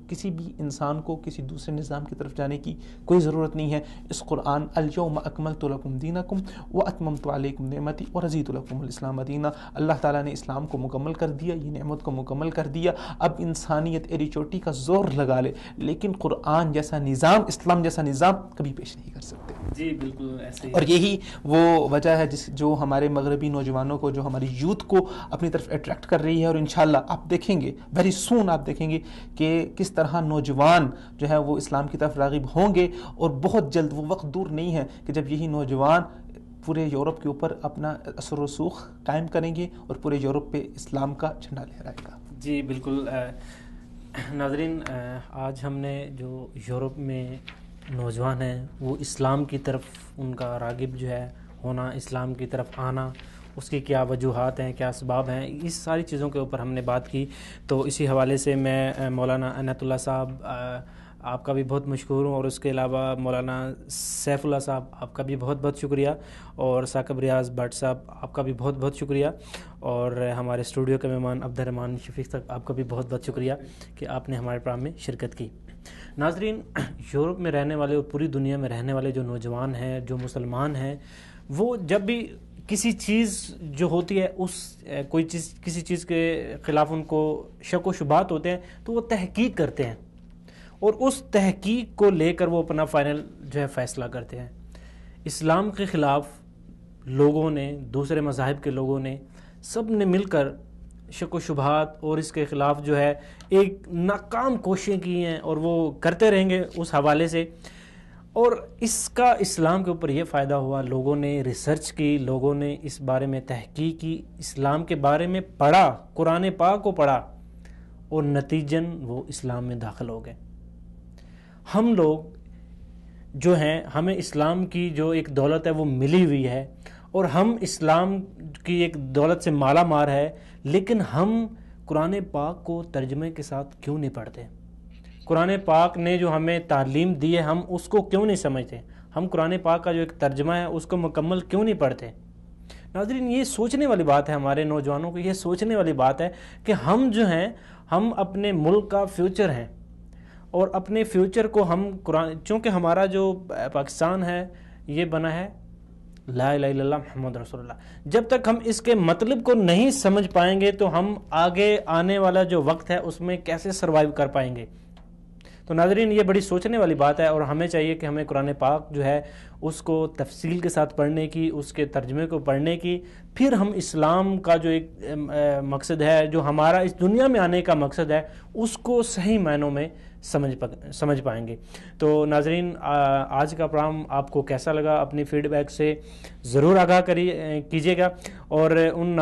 Speaker 2: کسی بھی انسان کو کسی دوسرے نظام کی طرف جانے کی کوئی ضرورت نہیں ہے. اس قرآن الیوم اکملت لکم دینکم واتممت علیکم نعمتی ورضیت لکم الاسلام دینا، اللہ تعالیٰ نے اسلام کو مکمل کر دیا، یہ نعمت کو مکمل کر دیا. اب انسانیت ایڑی چوٹی کا زور لگا لے، لیکن قرآن جیسا نظام، اسلام جیسا نظام کبھی پیش نہیں کر سکتے.
Speaker 1: جی بالکل ایسے ہی.
Speaker 2: اور یہی وہ وجہ ہے جو ہمارے مغربی نوجوانوں کو، جو ہماری یوتھ کو اپنی طرف اٹریکٹ کر رہی ہے. اور انشاءاللہ آپ دیکھیں گے، ویری سون آپ دیکھیں گے کہ کس طرح نوجوان جو ہے وہ اسلام کی طرف راغب ہوں گے. اور بہت جلد، وہ وقت دور نہیں ہے کہ جب یہی نوجوان پورے یورپ کے اوپر اپنا اثر و رسوخ قائم کریں گے اور پورے یورپ پہ اسلام کا جھنڈا لہرائے گا.
Speaker 1: جی بالکل. ناظرین، آج ہم نے جو یورپ میں نوجوان ہیں وہ اسلام کی طرف ان کا راغب جو ہے ہونا، اسلام کی طرف آنا، اس کی کیا وجوہات ہیں، کیا اسباب ہیں، اس ساری چیزوں کے اوپر ہم نے بات کی. تو اسی حوالے سے میں مولانا عنایت اللہ صاحب آپ کا بھی بہت مشکور ہوں، اور اس کے علاوہ مولانا سیف اللہ صاحب آپ کا بھی بہت بہت شکریہ، اور ثاقب ریاض بٹ صاحب آپ کا بھی بہت بہت شکریہ، اور ہمارے اسٹوڈیو کے مہمان عبد الرحمن شفیق صاحب آپ کا بھی بہت بہت شکریہ کہ آپ نے ہمارے پروگرام میں شرکت کی. ناظرین، یورپ میں رہنے والے اور پوری دنیا میں رہنے والے جو نوجوان ہیں، جو مسلمان ہیں، وہ جب بھی کسی چیز جو ہوتی ہے، کوئی چیز، کسی چیز کے خلاف ان کو شک و شبہات ہوتے ہیں تو وہ تحقیق کرتے ہیں، اور اس تحقیق کو لے کر وہ اپنا فائنل جو ہے فیصلہ کرتے ہیں. اسلام کے خلاف لوگوں نے، دوسرے مذاہب کے لوگوں نے، سب نے مل کر شک و شبہات اور اس کے خلاف جو ہے ایک ناکام کوششیں کی ہیں، اور وہ کرتے رہیں گے. اس حوالے سے اور اس کا اسلام کے اوپر یہ فائدہ ہوا، لوگوں نے ریسرچ کی، لوگوں نے اس بارے میں تحقیق کی، اسلام کے بارے میں پڑھا، قرآن پاک کو پڑھا، اور نتیجن وہ اسلام میں داخل ہو گئے۔ ہم لوگ جو ہیں، ہمیں اسلام کی جو ایک دولت ہے وہ ملی ہوئی ہے، اور ہم اسلام کی ایک دولت سے مالا مال ہے، لیکن ہم قرآن پاک کو ترجمے کے ساتھ کیوں نہیں پڑھتے؟ قرآن پاک نے جو ہمیں تعلیم دی ہے ہم اس کو کیوں نہیں سمجھتے؟ ہم قرآن پاک کا جو ایک ترجمہ ہے اس کو مکمل کیوں نہیں پڑھتے؟ ناظرین، یہ سوچنے والی بات ہے، ہمارے نوجوانوں کو یہ سوچنے والی بات ہے کہ ہم جو ہیں، ہم اپنے ملک کا فیوچر ہیں، اور اپنے فیوچر کو ہم قرآن، چونکہ ہمارا جو پاکستان ہے یہ بنا ہے لا الہ الا اللہ محمد رسول اللہ، جب تک ہم اس کے مطلب کو نہیں سمجھ پائیں گے تو ہم آگے آنے والا جو وقت ہے اس میں کیسے سروائیو کر پائیں گے؟ تو ناظرین، یہ بڑی سوچنے والی بات ہے، اور ہمیں چاہیے کہ ہمیں قرآن پاک جو ہے اس کو تفصیل کے ساتھ پڑھنے کی، اس کے ترجمے کو پڑھنے کی، پھر ہم اسلام کا جو ایک مقصد ہے، جو ہمارا اس دنیا میں آنے کا مقصد ہے، اس کو صحیح معنوں میں سمجھ پائیں گے۔ تو ناظرین، آج کا پروگرام آپ کو کیسا لگا؟ اپنی فیڈ بیک سے ضرور آگاہ کیجیے گا، اور ان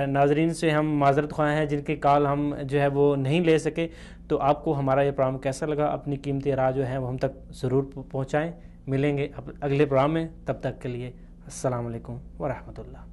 Speaker 1: ناظرین سے ہم معذرت خواہ ہیں جن کے کال ہم جو ہے وہ نہیں لے سکے۔ تو آپ کو ہمارا یہ پروگرام کیسا لگا؟ اپنی قیمتی رائے جو ہے وہ ہم تک ضرور پہنچائیں۔ ملیں گے اگلے پروگرام میں، تب تک کے لیے السلام علیکم ورحمۃ اللہ۔